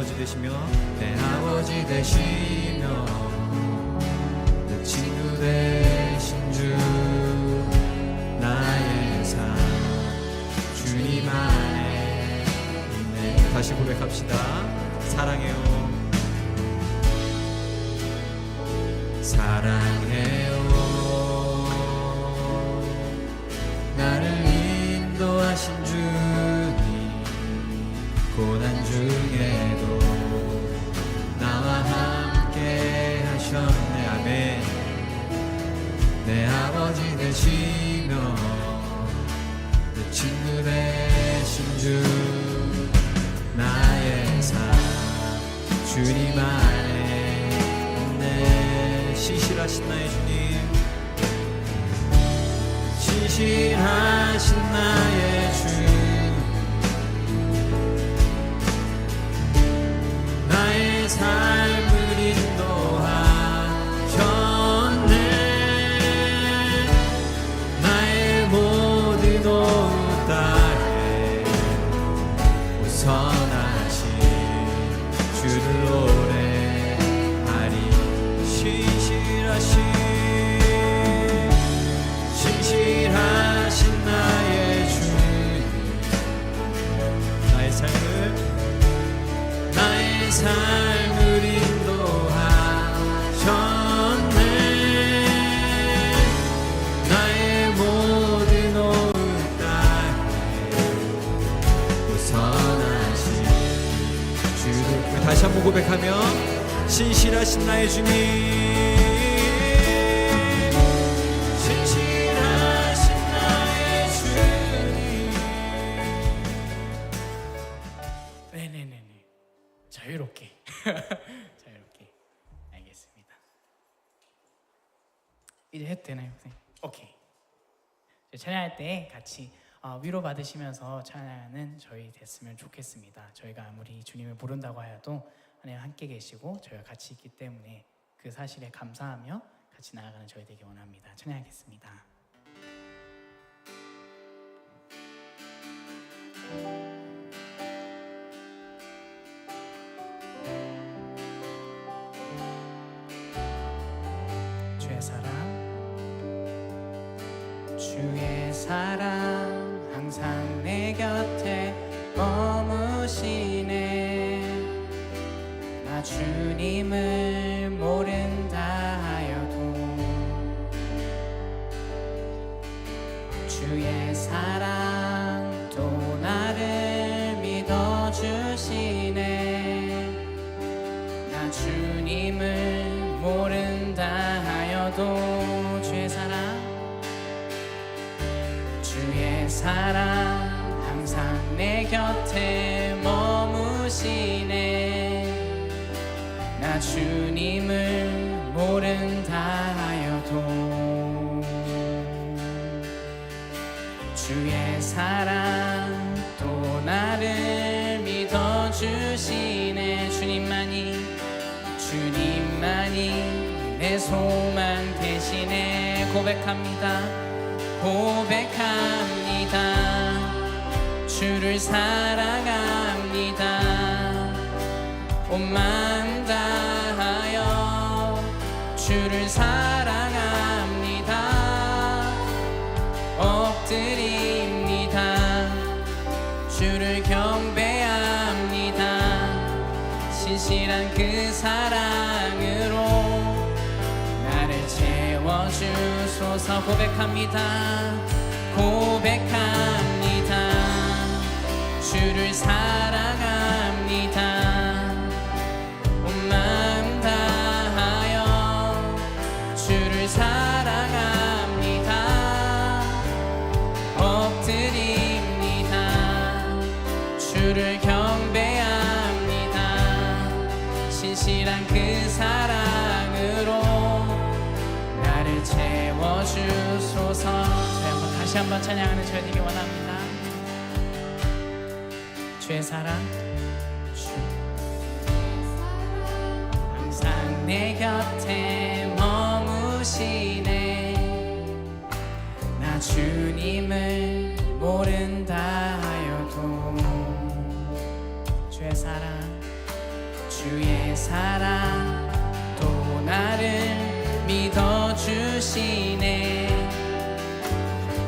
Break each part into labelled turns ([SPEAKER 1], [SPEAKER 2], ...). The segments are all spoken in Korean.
[SPEAKER 1] 아버지 되시며 내 아버지 되시며 내 친구 되신 주 나의 삶 주님 안에 있네. 다시 고백합시다. 사랑해요. 사랑해요. 나를 인도하신 주님 고난 중에도 나와 함께 하셨네. 아멘. 내 아버지 되시며 내 친구 되신 주 나의 삶 주님 안에 있네. 신실하신 나의 주님 신실하신 나의 주 나의 삶을 인도하셨네. 나의 모든 오후 땅에 선하신 주를 노래하리. 신실하신 나의 주님 나의 삶을 인도하셨네. 나의 모든 오후 땅에 선하신 주를. 다시 한번 고백하며 신실하신 나의 주님
[SPEAKER 2] 자유롭게 자유롭게. 알겠습니다. 이제 해도 되나요? 오케이. 찬양할 때 같이 위로 받으시면서 찬양하는 저희 됐으면 좋겠습니다. 저희가 아무리 주님을 부른다고 하여도 하나님 함께 계시고 저희가 같이 있기 때문에 그 사실에 감사하며 같이 나아가는 저희 되기 원합니다. 찬양하겠습니다. 주의 사랑 항상 내 곁에 머무시네. 나 주님을 모른다 하여도 주의 사랑 또 나를 믿어주시네. 나 주님을 모른다 하여도 주의 사랑 항상 내 곁에 머무시네. 나 주님을 모른다 하여도 주의 사랑 또 나를 믿어주시네. 주님만이 내 소망 되시네. 고백합니다. 주를 사랑합니다. 온 마음 다하여 주를 사랑합니다. 엎드립니다. 주를 경배합니다. 신실한 그 사랑으로 나를 채워주소서. 고백합니다. 주를 사랑합니다. 온 마음 다하여 주를 사랑합니다. 엎드립니다. 주를 경배합니다. 신실한 그 사랑으로 나를 채워주소서. 다시 한번 찬양하는 저희 되기 원합니다. 주의 사랑 항상 내 곁에 머무시네. 나 주님을 모른다 하여도 주의 사랑 주의 사랑 또 나를 믿어주시네.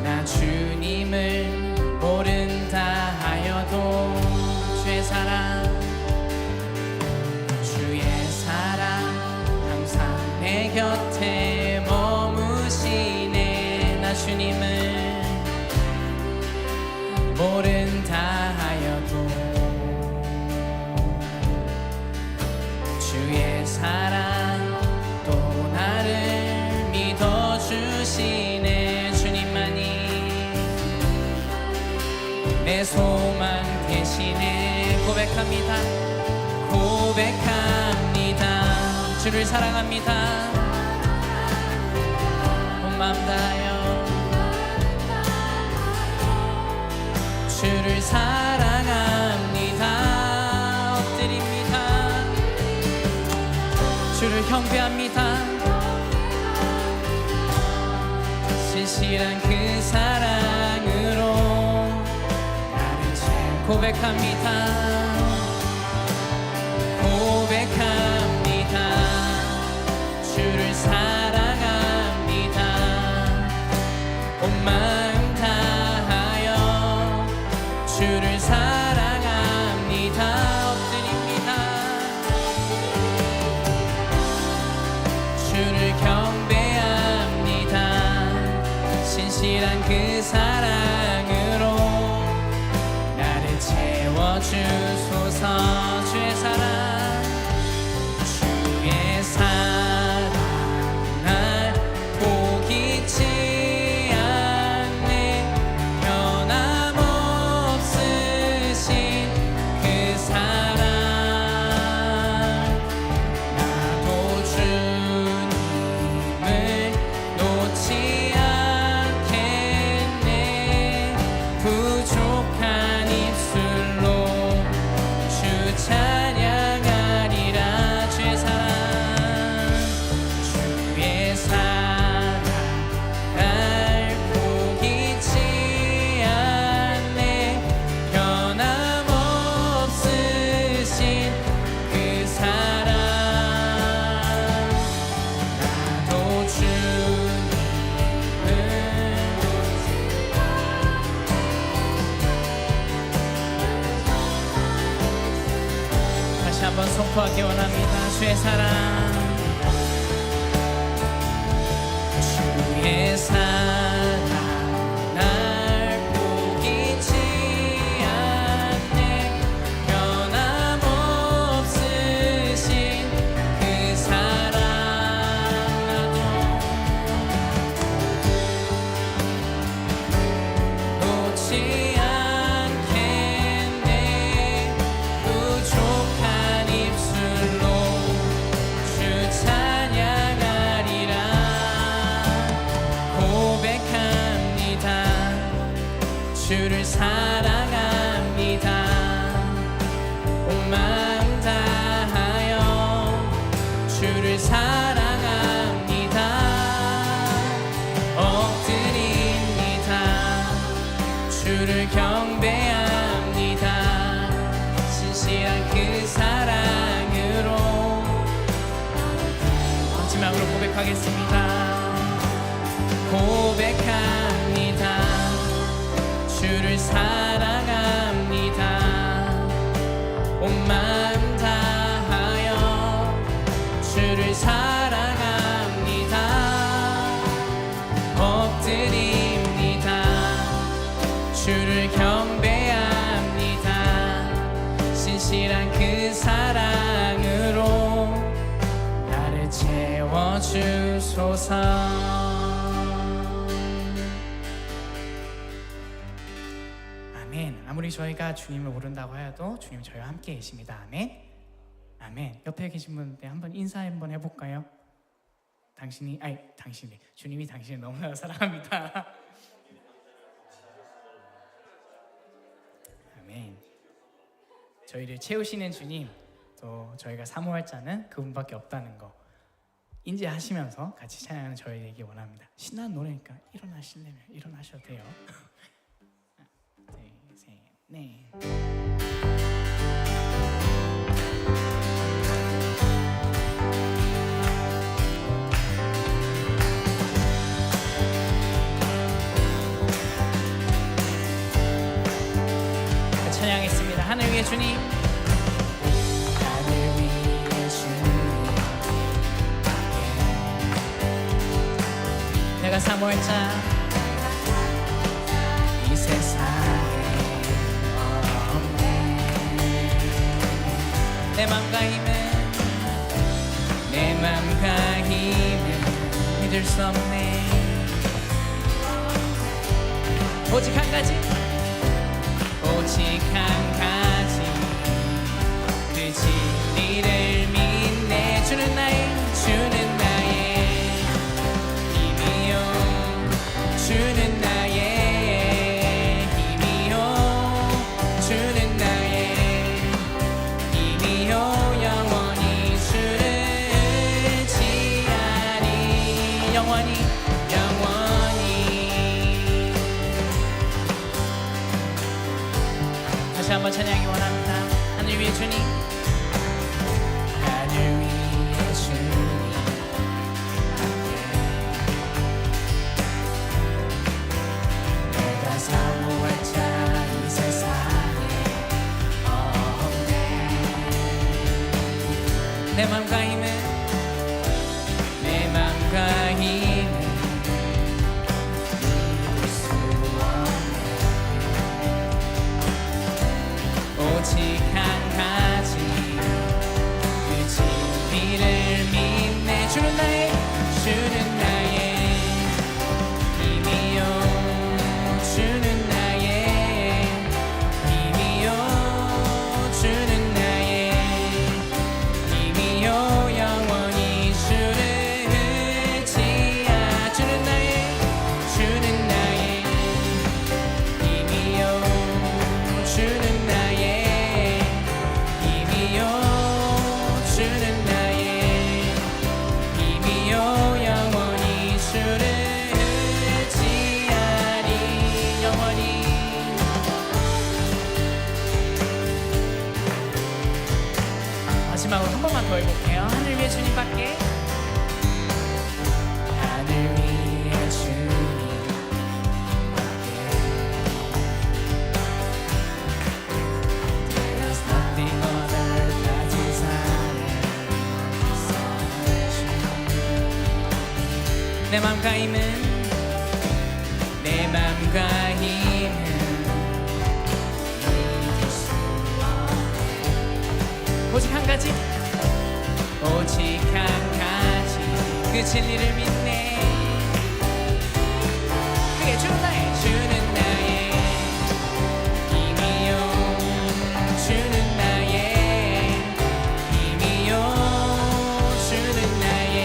[SPEAKER 2] 나 주님을 모른다 하여도 주의 사랑 항상 내 곁에 머무시네. 나 주님을 모른다 하여도 주의 사랑 또 나를 믿어주시네. 주님만이 내 소망 대신에 고백합니다. 주를 사랑합니다. 온 마음 다하여 주를 사랑합니다. 엎드립니다. 주를 경배합니다. 신실한 그 사랑으로 나를 고백합니다. 주를 사랑합니다. 온 마음 다하여 주를 사랑합니다. 엎드립니다. 주를 경배합니다. 신실한 그 사랑으로 나를 채워주소서. 주의 사랑 한번 선포하기 원합니다. 주의 사랑 주의 사랑 날 포기치 않네. 변함없으신 그 사랑 나도 놓지 주를 사랑합니다. 온 마음 다하여 주를 사랑합니다. 엎드립니다. 주를 경배합니다. 신실한 그 사랑으로 마지막으로 고백하겠습니다. 고백합니다. 주를 사랑합니다. 온 마음 다하여 주를 사랑합니다. 엎드립니다. 주를 경배합니다. 신실한 그 사랑으로 나를 채워주소서. 아무리 저희가 주님을 모른다고 하여도 주님 저희와 함께 계십니다. 아멘. 아멘. 옆에 계신 분들 한번 인사 한번 해볼까요? 당신이 주님이 당신을 너무나 사랑합니다. 아멘. 저희를 채우시는 주님, 또 저희가 사모할 자는 그분밖에 없다는 거 인지하시면서 같이 찬양하는 저희 되기 원합니다. 신나는 노래니까 일어나시려면 일어나셔도 돼요. 네. 하늘 위에 주님, 하늘 위에 주님, 내가 사모했자 이 세상에 없네. 내 맘과 힘은 내 맘과 힘은 믿을 수 없네. 오직 한 가지, 오직 한 가지, 그 진리를 믿네. 주는 나의 힘이요, 주는 나의 힘이요, 주는 나의 힘이요, 영원히 주를 지하리. 영원히 다시 한번 찬양하기 원합니다. 하늘 위에 주님, 하늘 위에 주님, 내가 사모할 자 이 세상에 없네. 내 맘과 힘은, 내 맘과 힘은 믿을 수 없네. 오직 한 가지, 그 진리를 믿네. 주는 나의 힘이요, 주는 나의 힘이요, 주는 나의 힘이요, 영원히 주를 지하. 주는 나의 힘이요, 주는 나의 힘이요, 주는 나의 힘이요, 영원히 주를 지하리. 영원히. 마지막으로 한 번만 더 해볼게요. 하늘 위에 주님밖에, 하늘 위에 주님밖에, There's nothing on earth I desire. 내 맘과 힘은, 내 맘과 힘은 믿을 수 없네. 오직 한 가지, 오직 한 가지, 그 진리를 믿네. 그게 주는 나의 힘이요, 주는 나의 힘이요, 주는 나의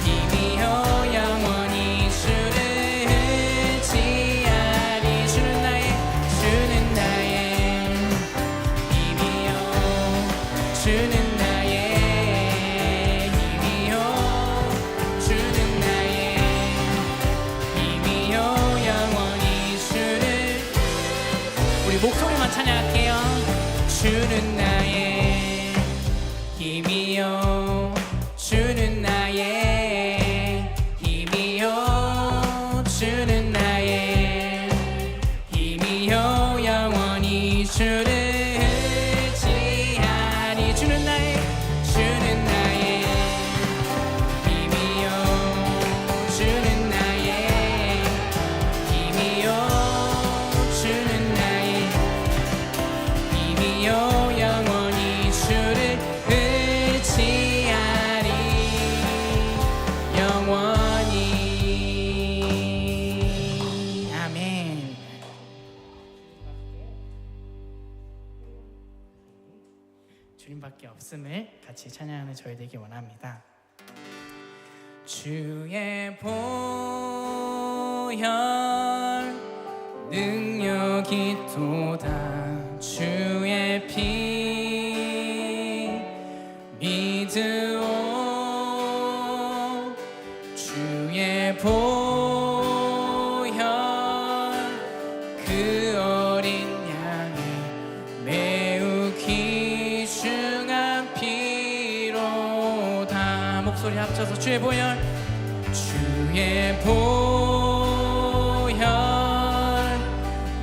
[SPEAKER 2] 힘이요, 영원히 주를 지하리. 주는 나의 힘이요, 주는 나의 힘이요, 주는 나의 힘이요, 영원히 주를. 우리 목소리만 찬양할게요. 주는 나의 힘이요, 주는 나의 힘이요, 주는 나의 힘이요, 영원히 주를 지하리. 주는 나의 힘이요, 주는 나의 힘이요, 주는 나의 힘이요, 영원히 주를 지하리. 영원히. 아멘. 주님밖에 없음을 같이 찬양하는 저희 되기 원합니다. 주의 보혈 능력이 또다, 주의 피 믿으오, 주의 보혈 그 어린 양의 매우 귀중한 피로다. 목소리 합쳐서 주의 보혈, 주의 보혈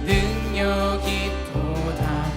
[SPEAKER 2] 능력이 또다,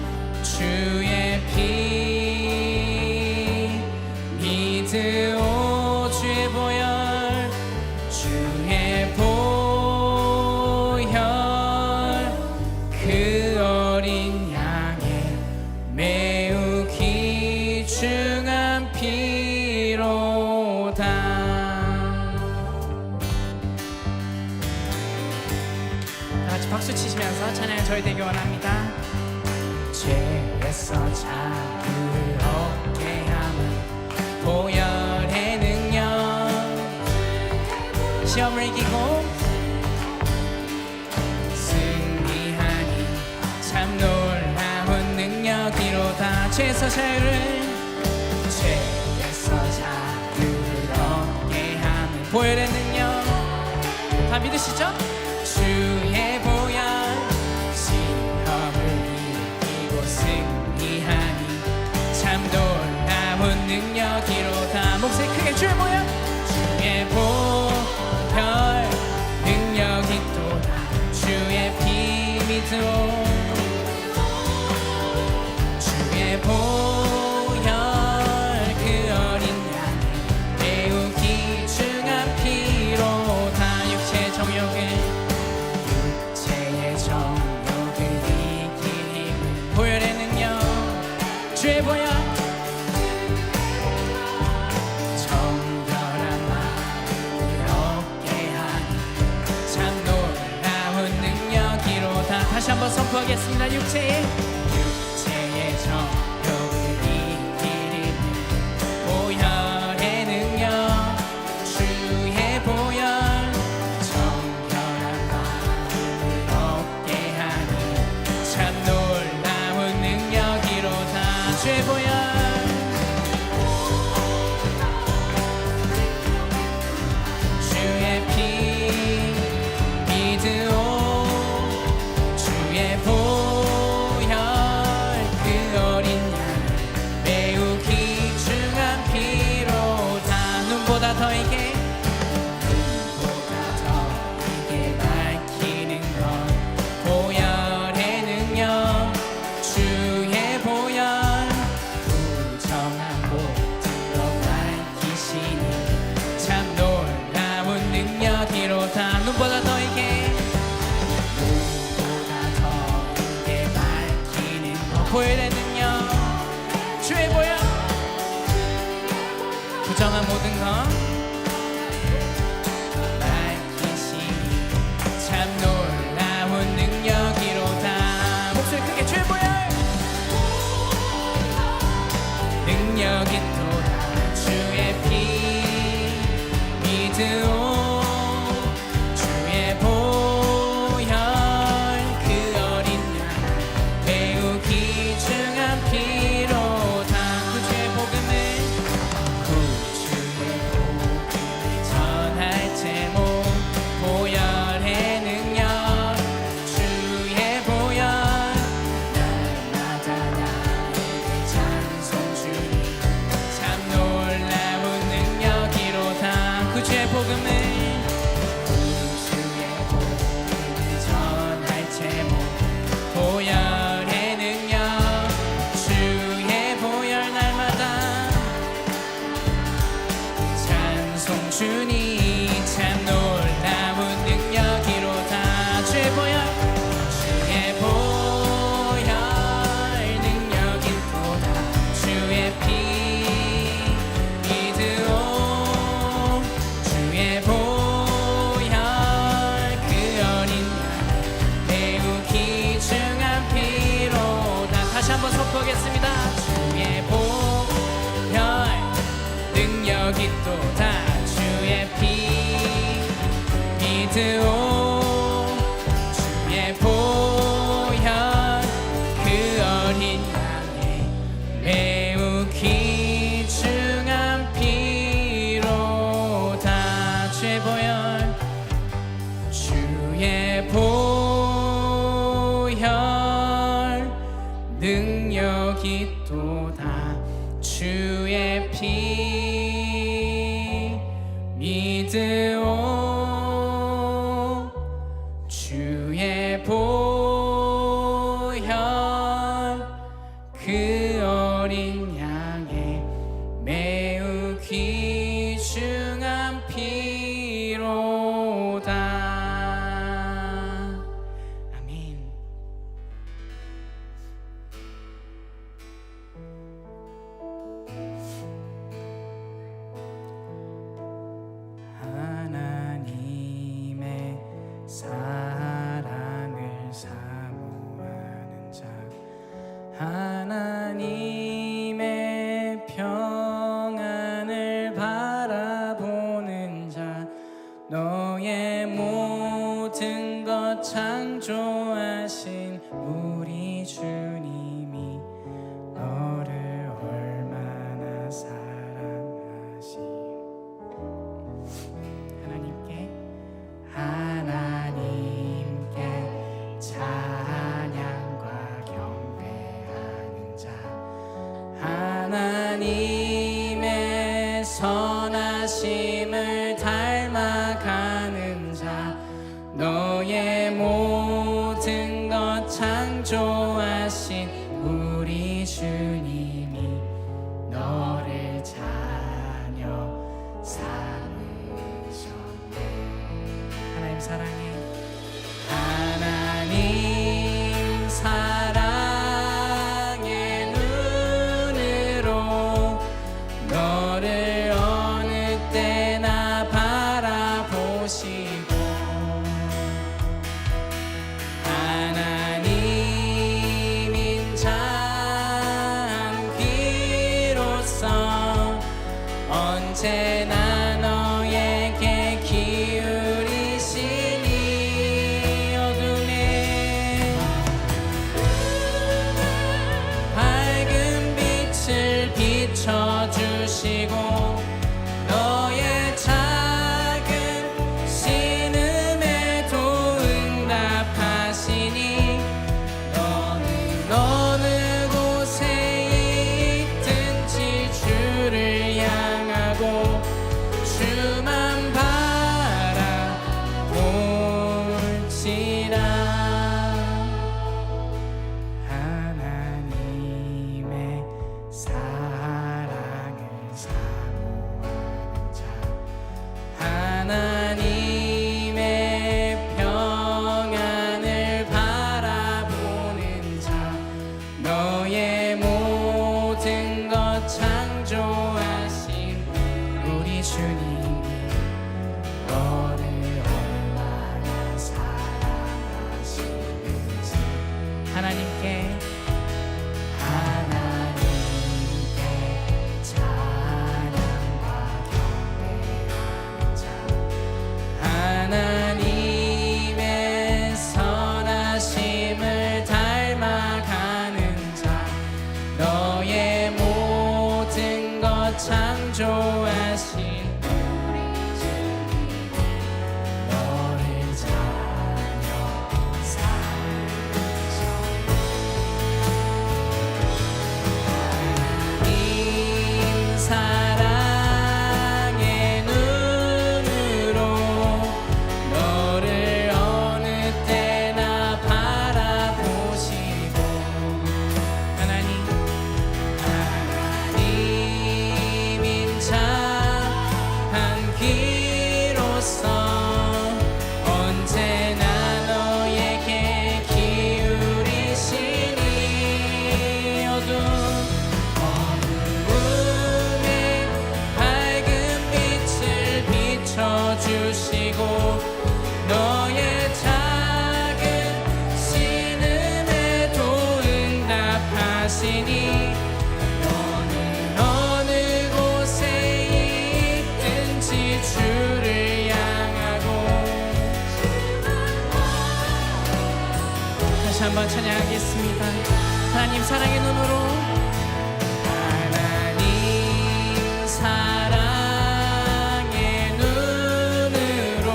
[SPEAKER 2] 하시면서 찬양 저희 되기 원합니다. 죄에서 자유를 얻게 함은 보혈의 능력, 시험을 이기고 승리하니 참 놀라운 능력이로다. 죄에서 자유를 얻게 함은 보혈의 능력, 다 믿으시죠? 주의 보혈 시험을 이기고 승리하니 참 놀라운 능력이로다. 목소리 크게 주의 보혈, 주의 보혈 능력이 또다. 주의 피 믿으오, 주의 보혈 그 어린 양 매우 귀중한 피로다. 육체의 정욕을 이길 힘은 보혈의 능력, 주의 보혈 정결한 마음을 얻게 하니 참 놀라운 능력이로다. 다시 한번 선포하겠습니다. 육체의 정욕을 이길 힘은 보혈의 능력, 주의 보혈 정결한 마음을 얻게 하니 참 놀라운 능력이로다. 주의 보혈 주의 피 믿으오, 주의 보혈 그 어린 양 매우 귀중한 피로다. 눈보다 더 이게 밝히는 것 보혈의 능력, 주의 보혈 부정한 모든 것 밝히시니 참 놀라운 능력이로다. 눈보다 더 이게 밝히는 것 보혈의 능력, 주의 보혈 부정한 모든 것 밝히시니 참 놀라운 능력이로다. 목소리 크게 주의 보혈 능력이 또다. 주의 피 믿으오, 주의 보혈 그 어린 양 매우 귀중한 피로다. 구주의 복음을 전할 제목 보혈의 능력, 주의 보혈 날마다 나에게 찬송 주니 참 놀라운 능력이로다. 구주의 복음을 전할 제목 보혈의 능력, 주의 보혈 날마다 찬송 주니 참 놀라운 능력이로다. 주의 보혈 주의 보혈 능력이 또다. 주의 피 믿으오, 주의 보혈 그 어린 양 매우 귀중한 피로다. 다시 한번 선포하겠습니다. 주의 보혈 능력이 또다. 주의 피 믿으오, 주의 보혈 그 어린 양의 매우 귀중한 피로다. 주의 보혈 주의 보혈 능력이 또다. 주의 피 믿으오, 주의 보혈 그 어린 양의 매우 귀중한 피로다. 아멘. 하나님의 평안을 바라보는 자 너의 모든 것 창조하신 우리 주님이 너를 얼마나 사랑하시 하나님께 찬양과 경배하는 자 하나님의 선하심을 닮아가는 자 너의 모든 것 창조하신 우리 주님이 너를 자녀 삼으셨네. 하나님 사랑해. 하나님 사랑의 눈으로 너를 어느 때나 바라보시고 하나님 인자한 귀로서 언제나 너에게 기울이시니 어둠에 밝은 빛을 비춰주시고 너의 작은 신음에도 응답하시니 너는 어느 곳에 있든지 주를 향하고 주만 바라볼지라. 하나님의 사랑을 사모하는 자 하나님의 평안을 바라보는 자 너의 모든 것 창조하신 우리 주님이 너를 얼마나 사랑하시는지 하나님께 찬양과 경배하는 자 하나님의 선하심을 닮아가는 자 너의 모든 것 창조하신 우리 주님이 너를 자녀 삼으셨네. 하나님 사랑의 눈으로 너를 어느 때나 바라보시고 하나님 인자한 귀로서 언제나 너에게 기울이시니 어두움에 밝은 빛을 비춰주시고 너의 작은 신음에도 응답하시니 너는 어느 곳에 있든지 주를 향하고 다시 한번 찬양하겠습니다. 하나님 사랑의 눈으로 하나님 사랑의 눈으로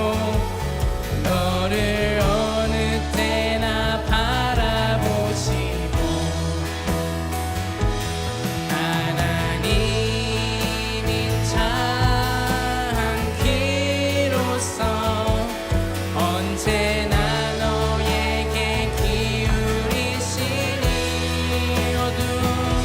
[SPEAKER 2] 너를 어느 때나 바라보시고 하나님 인자한 귀로서 언제나 너에게 기울이시니 어두움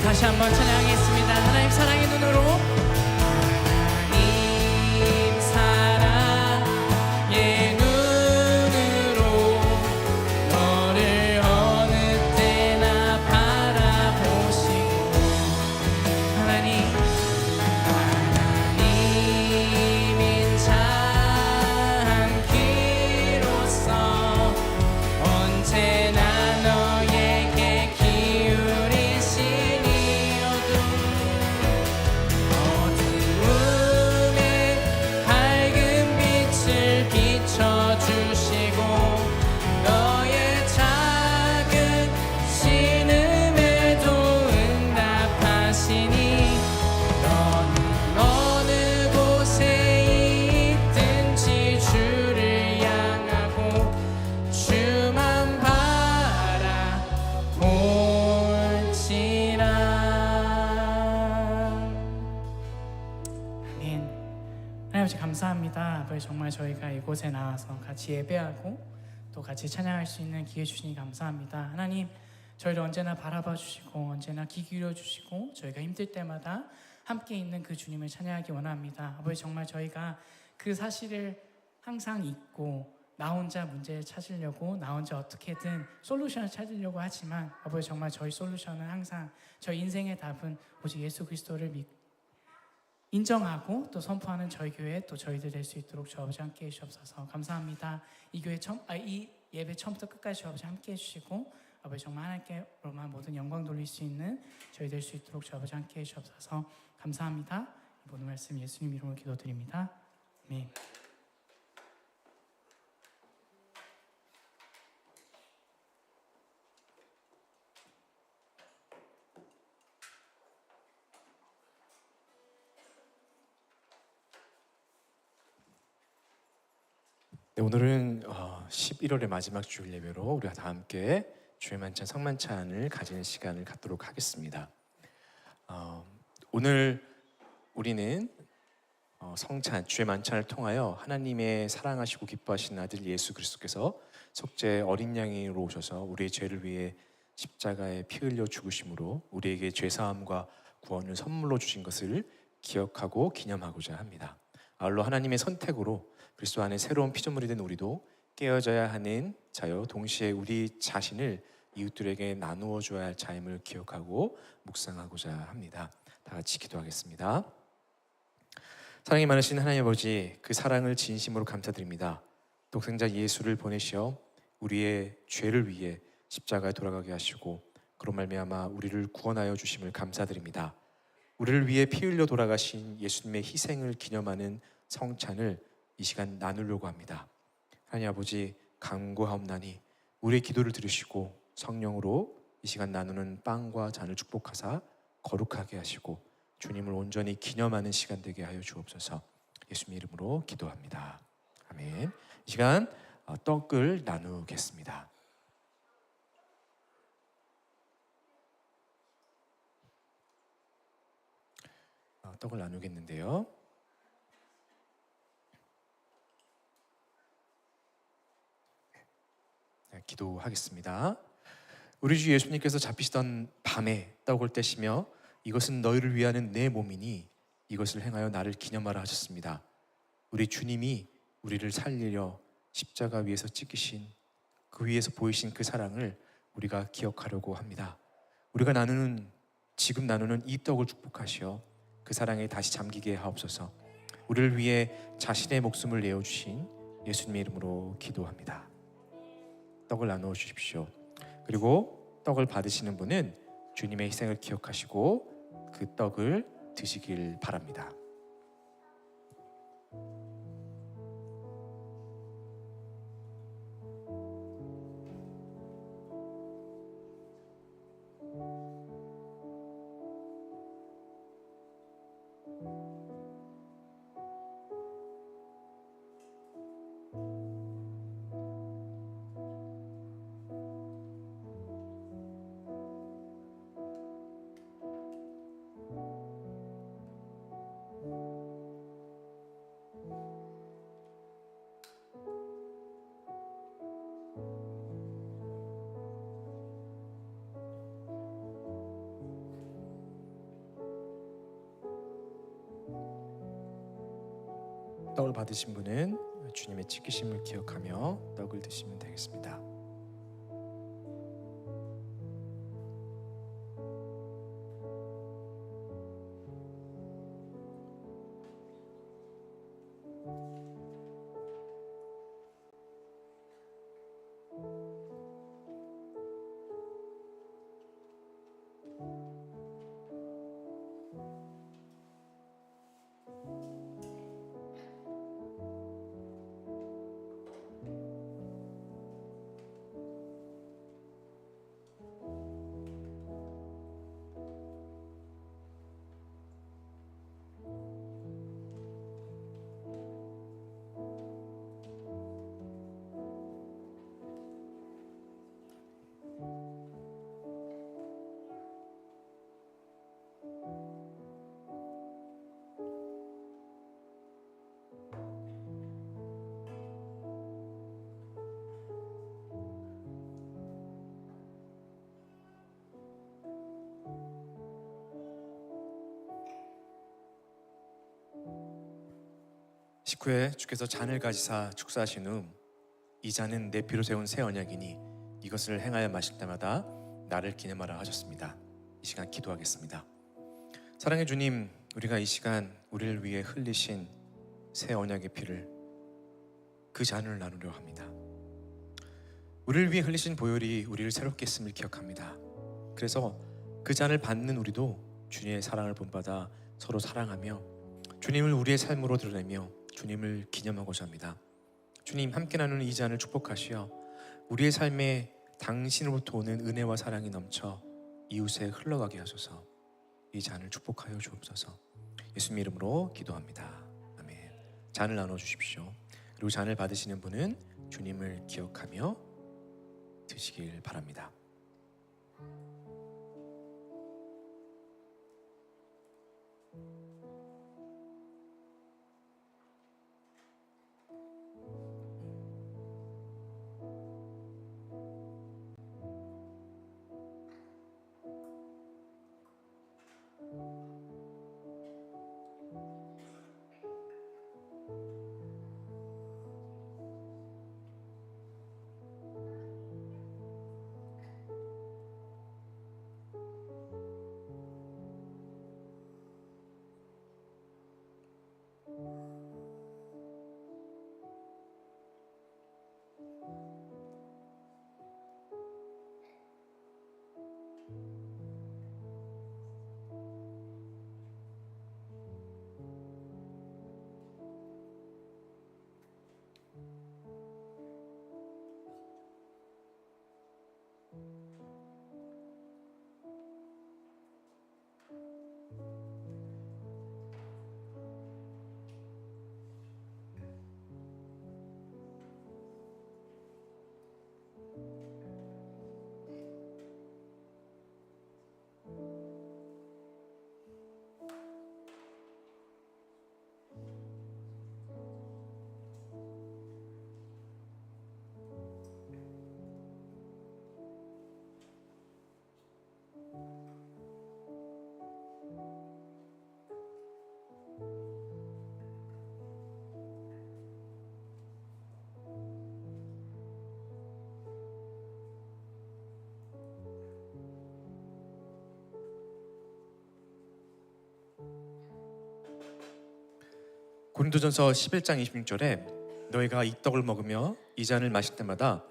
[SPEAKER 2] 다시 한번 찬양하겠습니다. 하나님 사랑의 눈으로, 하나님 사랑의 눈으로 너를 어느 때나 바라보시고, 하나님인 자 귀로서 언제나 너에게 기울이시니 어두움에 밝은 빛을 비춰주시고 너의 작은 신음에도 응답하시니 너는 어느 곳에 있든지 주를 향하고 주만 바라볼지라. 아멘. 하나님 아버지 감사합니다. 아버지 정말 저희가 이곳에 나와서 같이 예배하고 또 같이 찬양할 수 있는 기회 주시니 감사합니다. 하나님 저희를 언제나 바라봐 주시고 언제나 귀 기울여 주시고 저희가 힘들 때마다 함께 있는 그 주님을 찬양하기 원합니다. 아버지 정말 저희가 그 사실을 항상 잊고 나 혼자 문제를 찾으려고 나 혼자 어떻게든 솔루션을 찾으려고 하지만 아버지 정말 저희 솔루션은 항상 저희 인생의 답은 오직 예수 그리스도를 인정하고 또 선포하는 저희 교회 또 저희들 될 수 있도록 주 아버지 함께 해주옵소서. 감사합니다. 이 예배 처음부터 끝까지 주 아버지 함께 해주시고 아버지 정말 하나님께로만 모든 영광 돌릴 수 있는 저희 될 수 있도록 주 아버지 함께 해주옵소서. 감사합니다. 이 모든 말씀 예수님 이름으로 기도드립니다. 아멘.
[SPEAKER 3] 네, 오늘은 11월의 마지막 주일 예배로 우리가 다 함께 주의 만찬 성만찬을 가지는 시간을 갖도록 하겠습니다. 오늘 우리는 성찬 주의 만찬을 통하여 하나님의 사랑하시고 기뻐하시는 아들 예수 그리스도께서 속죄 어린 양으로 오셔서 우리의 죄를 위해 십자가에 피 흘려 죽으심으로 우리에게 죄 사함과 구원을 선물로 주신 것을 기억하고 기념하고자 합니다. 아울러 하나님의 선택으로 그리스도 안에 새로운 피조물이 된 우리도 깨어져야 하는 자여 동시에 우리 자신을 이웃들에게 나누어 줘야 할 자임을 기억하고 묵상하고자 합니다. 다 같이 기도하겠습니다. 사랑이 많으신 하나님 아버지, 그 사랑을 진심으로 감사드립니다. 독생자 예수를 보내시어 우리의 죄를 위해 십자가에 돌아가게 하시고 그로 말미암아 우리를 구원하여 주심을 감사드립니다. 우리를 위해 피 흘려 돌아가신 예수님의 희생을 기념하는 성찬을 이 시간 나누려고 합니다. 하나님 아버지, 간구하옵나니 우리의 기도를 들으시고 성령으로 이 시간 나누는 빵과 잔을 축복하사 거룩하게 하시고 주님을 온전히 기념하는 시간 되게 하여 주옵소서. 예수님 이름으로 기도합니다. 아멘. 이 시간 떡을 나누겠습니다. 떡을 나누겠는데요. 기도하겠습니다. 우리 주 예수님께서 잡히시던 밤에 떡을 떼시며 이것은 너희를 위하는 내 몸이니 이것을 행하여 나를 기념하라 하셨습니다. 우리 주님이 우리를 살리려 십자가 위에서 찍히신 그 위에서 보이신 그 사랑을 우리가 기억하려고 합니다. 우리가 지금 나누는 이 떡을 축복하시어 그 사랑에 다시 잠기게 하옵소서. 우리를 위해 자신의 목숨을 내어주신 예수님의 이름으로 기도합니다. 떡을 나누어 주십시오. 그리고 떡을 받으시는 분은 주님의 희생을 기억하시고 그 떡을 드시길 바랍니다. 떡을 받으신 분은 주님의 찢기심을 기억하며 떡을 드시면 되겠습니다. 식후에 주께서 잔을 가지사 축사하신 후 이 잔은 내 피로 세운 새 언약이니 이것을 행하여 마실 때마다 나를 기념하라 하셨습니다. 이 시간 기도하겠습니다. 사랑의 주님, 우리가 이 시간 우리를 위해 흘리신 새 언약의 피를 그 잔을 나누려 합니다. 우리를 위해 흘리신 보혈이 우리를 새롭게 했음을 기억합니다. 그래서 그 잔을 받는 우리도 주님의 사랑을 본받아 서로 사랑하며 주님을 우리의 삶으로 드러내며 주님을 기념하고자 합니다. 주님, 함께 나누는 이 잔을 축복하시어 우리의 삶에 당신으로부터 오는 은혜와 사랑이 넘쳐 이웃에 흘러가게 하소서. 이 잔을 축복하여 주옵소서. 예수님 이름으로 기도합니다. 아멘. 잔을 나눠주십시오. 그리고 잔을 받으시는 분은 주님을 기억하며 드시길 바랍니다. 고린도전서 11장 26절에 너희가 이 떡을 먹으며 이 잔을 마실 때마다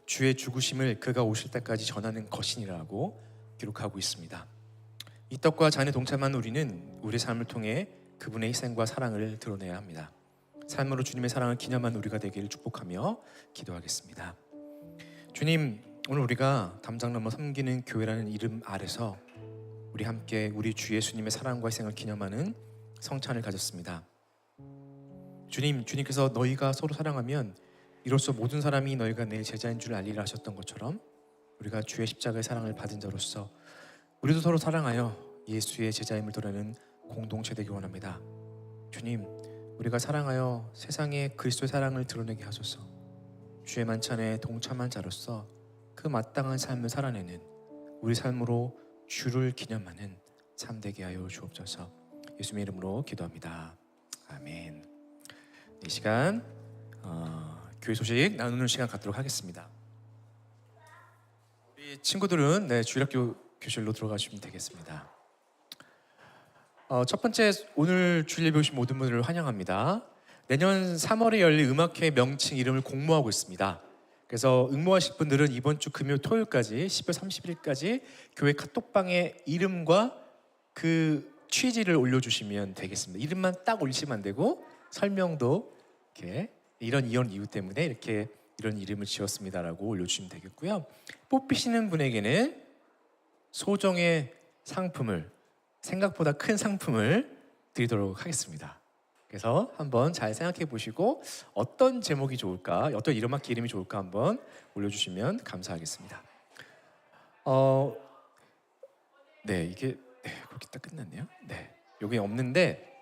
[SPEAKER 3] 주의 죽으심을 그가 오실 때까지 전하는 것이니라고 기록하고 있습니다. 이 떡과 잔에 동참한 우리는 우리의 삶을 통해 그분의 희생과 사랑을 드러내야 합니다. 삶으로 주님의 사랑을 기념한 우리가 되기를 축복하며 기도하겠습니다. 주님, 오늘 우리가 담장 넘어 섬기는 교회라는 이름 아래서 우리 함께 우리 주 예수님의 사랑과 희생을 기념하는 성찬을 가졌습니다. 주님, 주님께서 너희가 서로 사랑하면 이로써 모든 사람이 너희가 내 제자인 줄 알리라 하셨던 것처럼 우리가 주의 십자가의 사랑을 받은 자로서 우리도 서로 사랑하여 예수의 제자임을 드러내는 공동체 되기 원합니다. 주님, 우리가 사랑하여 세상에 그리스도의 사랑을 드러내게 하소서. 주의 만찬에 동참한 자로서 그 마땅한 삶을 살아내는 우리 삶으로 주를 기념하는 삶 되게 하여 주옵소서. 예수님의 이름으로 기도합니다. 아멘. 이 시간 교회 소식 나누는 시간 갖도록 하겠습니다. 우리 친구들은 주일학교 교실로 들어가시면 되겠습니다. 첫 번째, 오늘 주일 예배 오신 모든 분들을 환영합니다. 내년 3월에 열릴 음악회 명칭 이름을 공모하고 있습니다. 그래서 응모하실 분들은 이번 주 금요 토요일까지 12월 31일까지 교회 카톡방에 이름과 그 취지를 올려주시면 되겠습니다. 이름만 딱 올리시면 안 되고 설명도 이렇게 이런 이유 때문에 이렇게 이런 이름을 지었습니다라고 올려주시면 되겠고요. 뽑히시는 분에게는 소정의 상품을, 생각보다 큰 상품을 드리도록 하겠습니다. 그래서 한번 잘 생각해 보시고 어떤 제목이 좋을까, 어떤 음악회 이름이 좋을까 한번 올려주시면 감사하겠습니다. 이게 그렇게 딱 끝났네요. 여기 없는데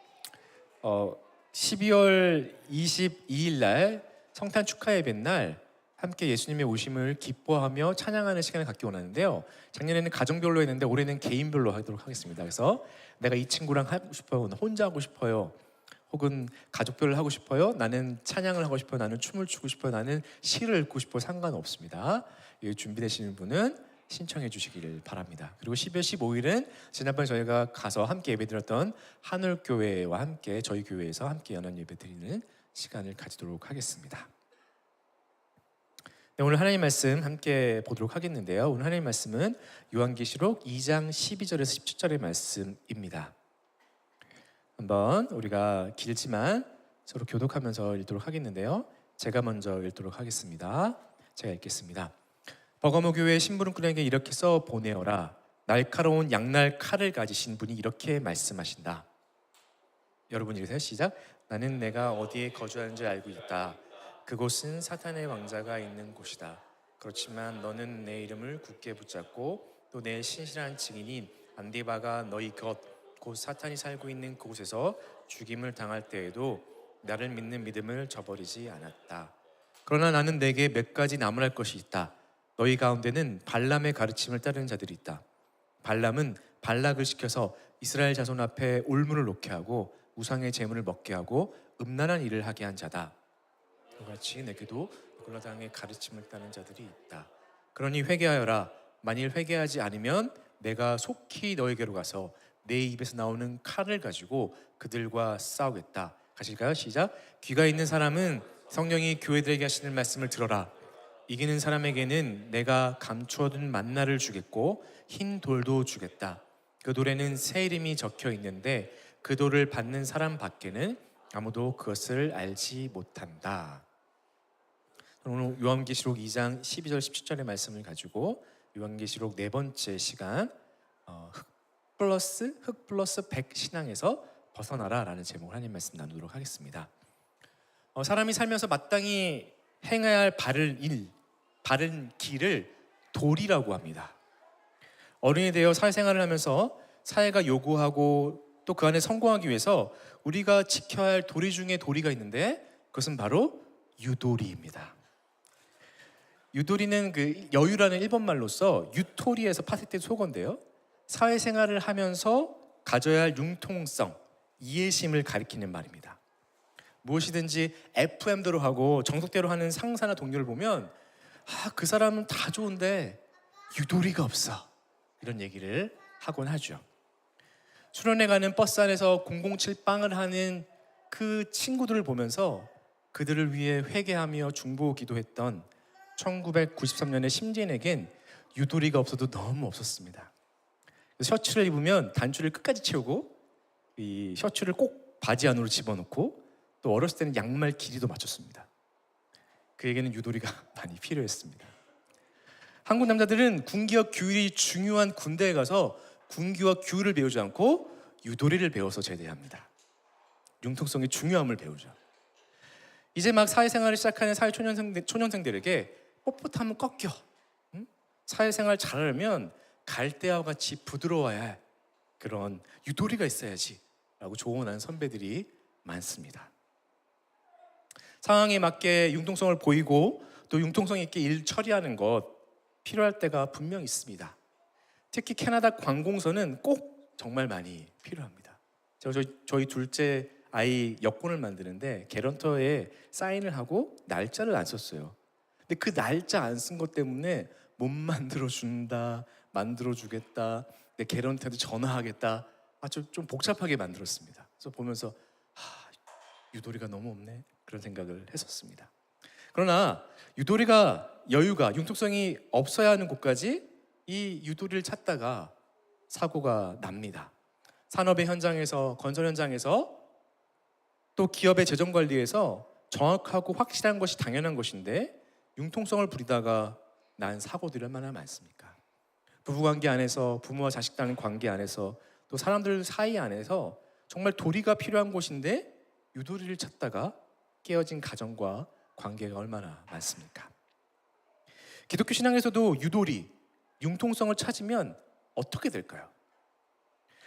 [SPEAKER 3] 12월 22일 날 성탄 축하 예배 날 함께 예수님의 오심을 기뻐하며 찬양하는 시간을 갖기 원하는데요. 작년에는 가정별로 했는데 올해는 개인별로 하도록 하겠습니다. 그래서 내가 이 친구랑 하고 싶어요, 혼자 하고 싶어요, 혹은 가족별로 하고 싶어요, 나는 찬양을 하고 싶어요, 나는 춤을 추고 싶어요, 나는 시를 읽고 싶어요, 상관없습니다. 준비되시는 분은 신청해 주시기를 바랍니다. 그리고 12월 15일은 지난번에 저희가 가서 함께 예배드렸던 한울교회와 함께 저희 교회에서 함께 연합 예배드리는 시간을 가지도록 하겠습니다. 오늘 하나님 말씀 함께 보도록 하겠는데요. 오늘 하나님 말씀은 요한계시록 2장 12절에서 17절의 말씀입니다. 한번 우리가 길지만 서로 교독하면서 읽도록 하겠는데요. 제가 먼저 읽도록 하겠습니다. 제가 읽겠습니다. 버가모 교회 심부름꾼에게 이렇게 써 보내어라. 날카로운 양날 칼을 가지신 분이 이렇게 말씀하신다. 여러분 읽으세요. 시작. 나는 내가 어디에 거주하는지 알고 있다. 그곳은 사탄의 왕자가 있는 곳이다. 그렇지만 너는 내 이름을 굳게 붙잡고 또 내 신실한 증인인 안디바가 너희 곧 사탄이 살고 있는 그곳에서 죽임을 당할 때에도 나를 믿는 믿음을 저버리지 않았다. 그러나 나는 내게 몇 가지 나무랄 것이 있다. 너희 가운데는 발람의 가르침을 따르는 자들이 있다. 발람은 발락을 시켜서 이스라엘 자손 앞에 올무를 놓게 하고 우상의 제물을 먹게 하고 음란한 일을 하게 한 자다. 그같이 내게도 니골라당의 가르침을 따르는 자들이 있다. 그러니 회개하여라. 만일 회개하지 않으면 내가 속히 너에게로 가서 내 입에서 나오는 칼을 가지고 그들과 싸우겠다. 가실까요? 시작. 귀가 있는 사람은 성령이 교회들에게 하시는 말씀을 들어라. 이기는 사람에게는 내가 감추어둔 만나를 주겠고 흰 돌도 주겠다. 그 돌에는 새 이름이 적혀 있는데 그 돌을 받는 사람 밖에는 아무도 그것을 알지 못한다. 오늘 요한계시록 2장 12절 17절의 말씀을 가지고 요한계시록 네 번째 시간 흑 플러스 100 신앙에서 벗어나라 라는 제목을 하나님 말씀 나누도록 하겠습니다. 사람이 살면서 마땅히 행해야 할 바른 길을 도리라고 합니다. 어른이 되어 사회생활을 하면서 사회가 요구하고 또 그 안에 성공하기 위해서 우리가 지켜야 할 도리 중에 도리가 있는데 그것은 바로 유도리입니다. 유도리는 그 여유라는 일본말로서 유토리에서 파생된 속어인데요. 사회생활을 하면서 가져야 할 융통성, 이해심을 가리키는 말입니다. 무엇이든지 FM대로 하고 정석대로 하는 상사나 동료를 보면 그 사람은 다 좋은데 유도리가 없어, 이런 얘기를 하곤 하죠. 수련회 가는 버스 안에서 007 빵을 하는 그 친구들을 보면서 그들을 위해 회개하며 중보 기도했던 1993년의 심지인에겐 유도리가 없어도 너무 없었습니다. 셔츠를 입으면 단추를 끝까지 채우고 이 셔츠를 꼭 바지 안으로 집어넣고 또 어렸을 때는 양말 길이도 맞췄습니다. 그에게는 유도리가 많이 필요했습니다. 한국 남자들은 군기와 규율이 중요한 군대에 가서 군기와 규율을 배우지 않고 유도리를 배워서 제대합니다. 융통성의 중요함을 배우죠. 이제 막 사회생활을 시작하는 사회 초년생들에게 뻣뻣하면 꺾여, 사회생활 잘하려면 갈대와 같이 부드러워야 할 그런 유도리가 있어야지 라고 조언하는 선배들이 많습니다. 상황에 맞게 융통성을 보이고 또 융통성 있게 일 처리하는 것 필요할 때가 분명 있습니다. 특히 캐나다 관공서는 꼭 정말 많이 필요합니다. 저희 둘째 아이 여권을 만드는데 개런터에 사인을 하고 날짜를 안 썼어요. 근데 그 날짜 안 쓴 것 때문에 못 만들어준다, 만들어주겠다, 내 개런터한테 전화하겠다, 좀 복잡하게 만들었습니다. 그래서 보면서 유도리가 너무 없네, 그런 생각을 했었습니다. 그러나 유도리가 여유가 융통성이 없어야 하는 곳까지 이 유도리를 찾다가 사고가 납니다. 산업의 현장에서, 건설 현장에서, 또 기업의 재정 관리에서 정확하고 확실한 것이 당연한 것인데 융통성을 부리다가 난 사고들이 얼마나 많습니까? 부부관계 안에서, 부모와 자식 간의 관계 안에서, 또 사람들 사이 안에서 정말 도리가 필요한 곳인데 유도리를 찾다가 깨어진 가정과 관계가 얼마나 많습니까? 기독교 신앙에서도 유도리, 융통성을 찾으면 어떻게 될까요?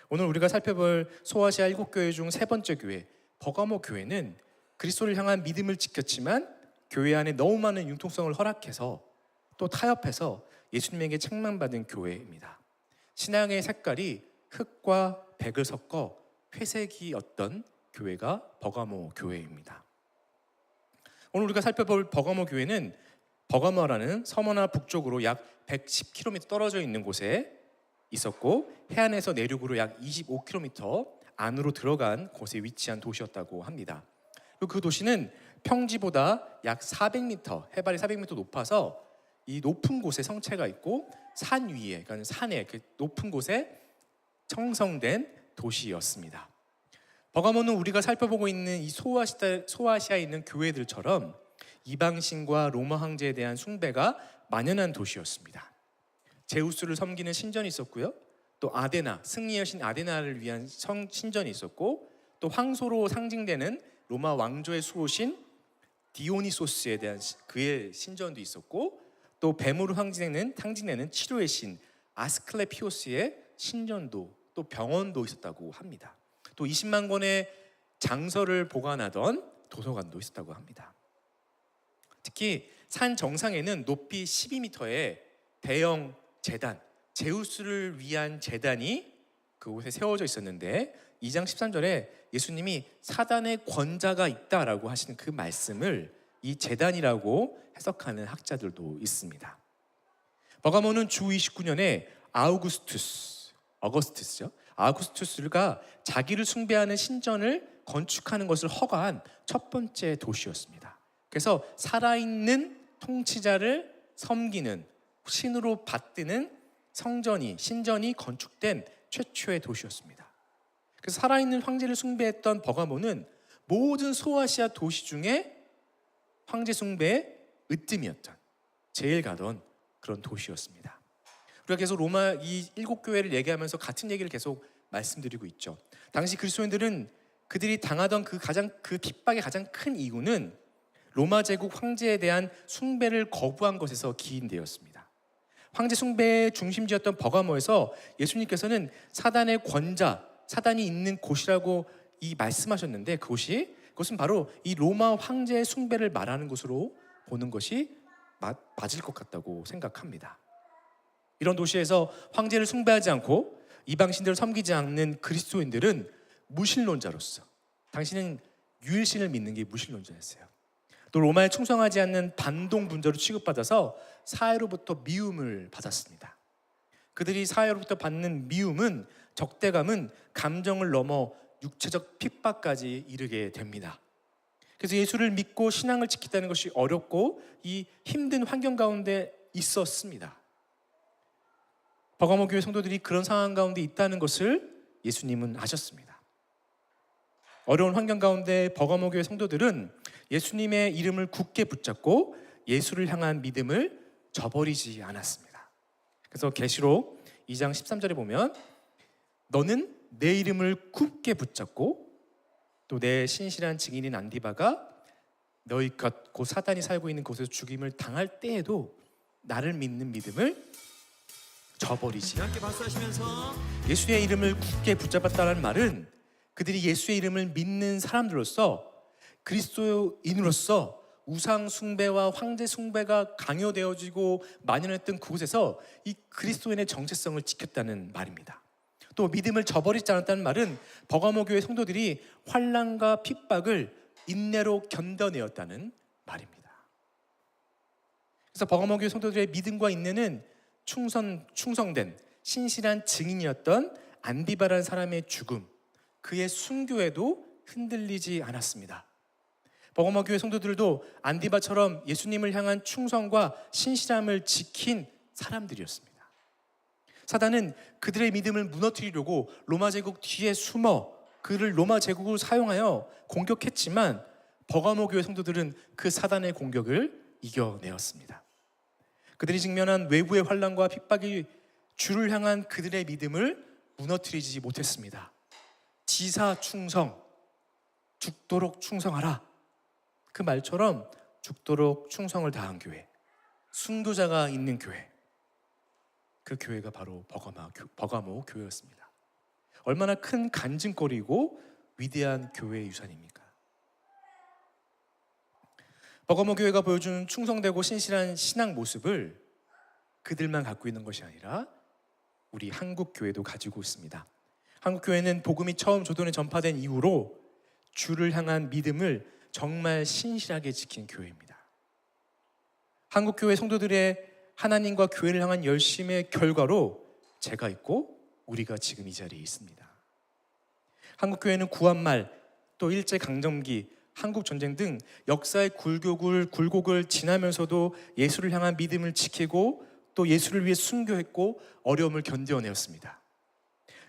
[SPEAKER 3] 오늘 우리가 살펴볼 소아시아 7교회 중 세 번째 교회 버가모 교회는 그리스도를 향한 믿음을 지켰지만 교회 안에 너무 많은 융통성을 허락해서 또 타협해서 예수님에게 책망받은 교회입니다. 신앙의 색깔이 흑과 백을 섞어 회색이었던 교회가 버가모 교회입니다. 오늘 우리가 살펴볼 버가모 교회는 버가모라는 서머나 북쪽으로 약 110km 떨어져 있는 곳에 있었고 해안에서 내륙으로 약 25km 안으로 들어간 곳에 위치한 도시였다고 합니다. 그리고 그 도시는 평지보다 약 400m, 해발이 400m 높아서 이 높은 곳에 성체가 있고 산 위에, 그러니까 산에 그 높은 곳에 형성된 도시였습니다. 버가모는 우리가 살펴보고 있는 이 소아시아에 있는 교회들처럼 이방신과 로마 황제에 대한 숭배가 만연한 도시였습니다. 제우스를 섬기는 신전이 있었고요. 또 아데나, 승리의 신 아데나를 위한 신전이 있었고 또 황소로 상징되는 로마 왕조의 수호신 디오니소스에 대한 그의 신전도 있었고 또 뱀으로 상징되는 치료의 신 아스클레피오스의 신전도 또 병원도 있었다고 합니다. 또 20만 권의 장서를 보관하던 도서관도 있었다고 합니다. 특히 산 정상에는 높이 12m의 대형 제단, 제우스를 위한 제단이 그곳에 세워져 있었는데 2장 13절에 예수님이 사단의 권자가 있다라고 하시는 그 말씀을 이 제단이라고 해석하는 학자들도 있습니다. 버가모는 주 29년에 아우구스투스가 자기를 숭배하는 신전을 건축하는 것을 허가한 첫 번째 도시였습니다. 그래서 살아있는 통치자를 섬기는 신으로 받드는 신전이 건축된 최초의 도시였습니다. 그래서 살아있는 황제를 숭배했던 버가모는 모든 소아시아 도시 중에 황제 숭배의 으뜸이었던, 제일 가던 그런 도시였습니다. 우리가 계속 로마 이 7교회를 얘기하면서 같은 얘기를 계속 말씀드리고 있죠. 당시 그리스도인들은 그들이 당하던 그 핍박의 가장 큰 이유는 로마 제국 황제에 대한 숭배를 거부한 것에서 기인되었습니다. 황제 숭배의 중심지였던 버가모에서 예수님께서는 사단의 권자, 사단이 있는 곳이라고 말씀하셨는데 그것은 바로 이 로마 황제의 숭배를 말하는 것으로 보는 것이 맞을 것 같다고 생각합니다. 이런 도시에서 황제를 숭배하지 않고 이방신들을 섬기지 않는 그리스도인들은 무신론자로서, 당신은 유일신을 믿는 게 무신론자였어요. 또 로마에 충성하지 않는 반동분자로 취급받아서 사회로부터 미움을 받았습니다. 그들이 사회로부터 받는 미움은, 적대감은 감정을 넘어 육체적 핍박까지 이르게 됩니다. 그래서 예수를 믿고 신앙을 지키다는 것이 어렵고 이 힘든 환경 가운데 있었습니다. 버가모 교회 성도들이 그런 상황 가운데 있다는 것을 예수님은 아셨습니다. 어려운 환경 가운데 버가모 교회 성도들은 예수님의 이름을 굳게 붙잡고 예수를 향한 믿음을 저버리지 않았습니다. 그래서 계시록 2장 13절에 보면 너는 내 이름을 굳게 붙잡고 또 내 신실한 증인인 안디바가 너희 곁 곧 사단이 살고 있는 곳에서 죽임을 당할 때에도 나를 믿는 믿음을 저버리지.
[SPEAKER 1] 함께 박수하시면서
[SPEAKER 3] 예수의 이름을 굳게 붙잡았다는 말은 그들이 예수의 이름을 믿는 사람들로서, 그리스도인으로서 우상 숭배와 황제 숭배가 강요되어지고 만연했던 그곳에서 이 그리스도인의 정체성을 지켰다는 말입니다. 또 믿음을 저버리지 않았다는 말은 버가모 교회 성도들이 환난과 핍박을 인내로 견뎌내었다는 말입니다. 그래서 버가모 교회 성도들의 믿음과 인내는 충성된 신실한 증인이었던 안디바라는 사람의 죽음, 그의 순교에도 흔들리지 않았습니다. 버가모 교회 성도들도 안디바처럼 예수님을 향한 충성과 신실함을 지킨 사람들이었습니다. 사단은 그들의 믿음을 무너뜨리려고 로마 제국 뒤에 숨어 그를 로마 제국으로 사용하여 공격했지만 버가모 교회 성도들은 그 사단의 공격을 이겨내었습니다. 그들이 직면한 외부의 환난과 핍박이 주를 향한 그들의 믿음을 무너뜨리지 못했습니다. 지사 충성, 죽도록 충성하라. 그 말처럼 죽도록 충성을 다한 교회, 순교자가 있는 교회, 그 교회가 바로 버가모 교회였습니다. 얼마나 큰 간증거리고 위대한 교회의 유산입니까? 버가모 교회가 보여준 충성되고 신실한 신앙 모습을 그들만 갖고 있는 것이 아니라 우리 한국 교회도 가지고 있습니다. 한국 교회는 복음이 처음 조선에 전파된 이후로 주를 향한 믿음을 정말 신실하게 지킨 교회입니다. 한국 교회 성도들의 하나님과 교회를 향한 열심의 결과로 제가 있고 우리가 지금 이 자리에 있습니다. 한국 교회는 구한말, 또 일제 강점기, 한국 전쟁 등 역사의 굴곡을 지나면서도 예수를 향한 믿음을 지키고 또 예수를 위해 순교했고 어려움을 견뎌내었습니다.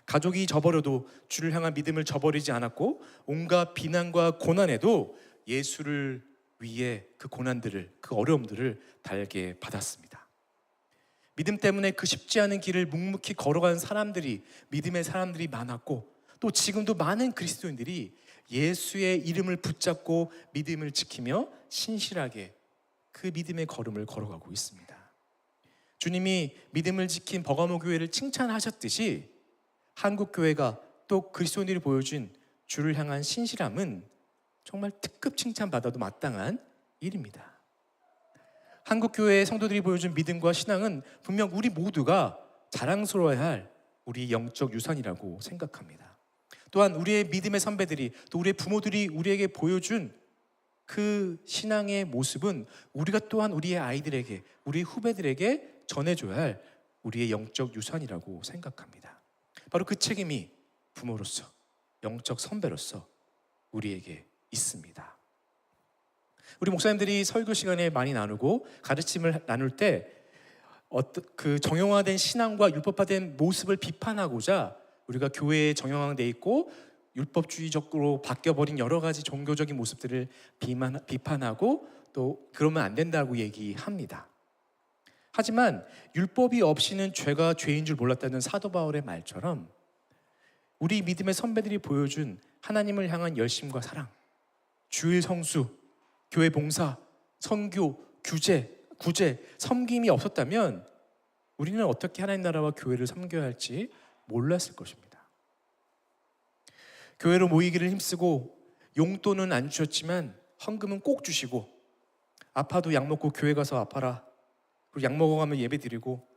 [SPEAKER 3] 가족이 저버려도 주를 향한 믿음을 저버리지 않았고 온갖 비난과 고난에도 예수를 위해 그 고난들을, 그 어려움들을 달게 받았습니다. 믿음 때문에 그 쉽지 않은 길을 묵묵히 걸어간 사람들이, 믿음의 사람들이 많았고 또 지금도 많은 그리스도인들이 예수의 이름을 붙잡고 믿음을 지키며 신실하게 그 믿음의 걸음을 걸어가고 있습니다. 주님이 믿음을 지킨 버가모 교회를 칭찬하셨듯이 한국 교회가 또 그리스도인들이 보여준 주를 향한 신실함은 정말 특급 칭찬받아도 마땅한 일입니다. 한국 교회의 성도들이 보여준 믿음과 신앙은 분명 우리 모두가 자랑스러워야 할 우리 영적 유산이라고 생각합니다. 또한 우리의 믿음의 선배들이, 또 우리의 부모들이 우리에게 보여준 그 신앙의 모습은 우리가 또한 우리의 아이들에게, 우리 후배들에게 전해줘야 할 우리의 영적 유산이라고 생각합니다. 바로 그 책임이 부모로서, 영적 선배로서 우리에게 있습니다. 우리 목사님들이 설교 시간에 많이 나누고 가르침을 나눌 때 그 정형화된 신앙과 율법화된 모습을 비판하고자 우리가 교회에 정형화되어 있고 율법주의적으로 바뀌어버린 여러 가지 종교적인 모습들을 비판하고 또 그러면 안 된다고 얘기합니다. 하지만 율법이 없이는 죄가 죄인 줄 몰랐다는 사도 바울의 말처럼 우리 믿음의 선배들이 보여준 하나님을 향한 열심과 사랑, 주일 성수, 교회 봉사, 선교, 구제, 섬김이 없었다면 우리는 어떻게 하나님 나라와 교회를 섬겨야 할지 몰랐을 것입니다. 교회로 모이기를 힘쓰고 용돈은 안 주셨지만 헌금은 꼭 주시고 아파도 약 먹고 교회 가서 아파라, 그리고 약 먹어가면 예배 드리고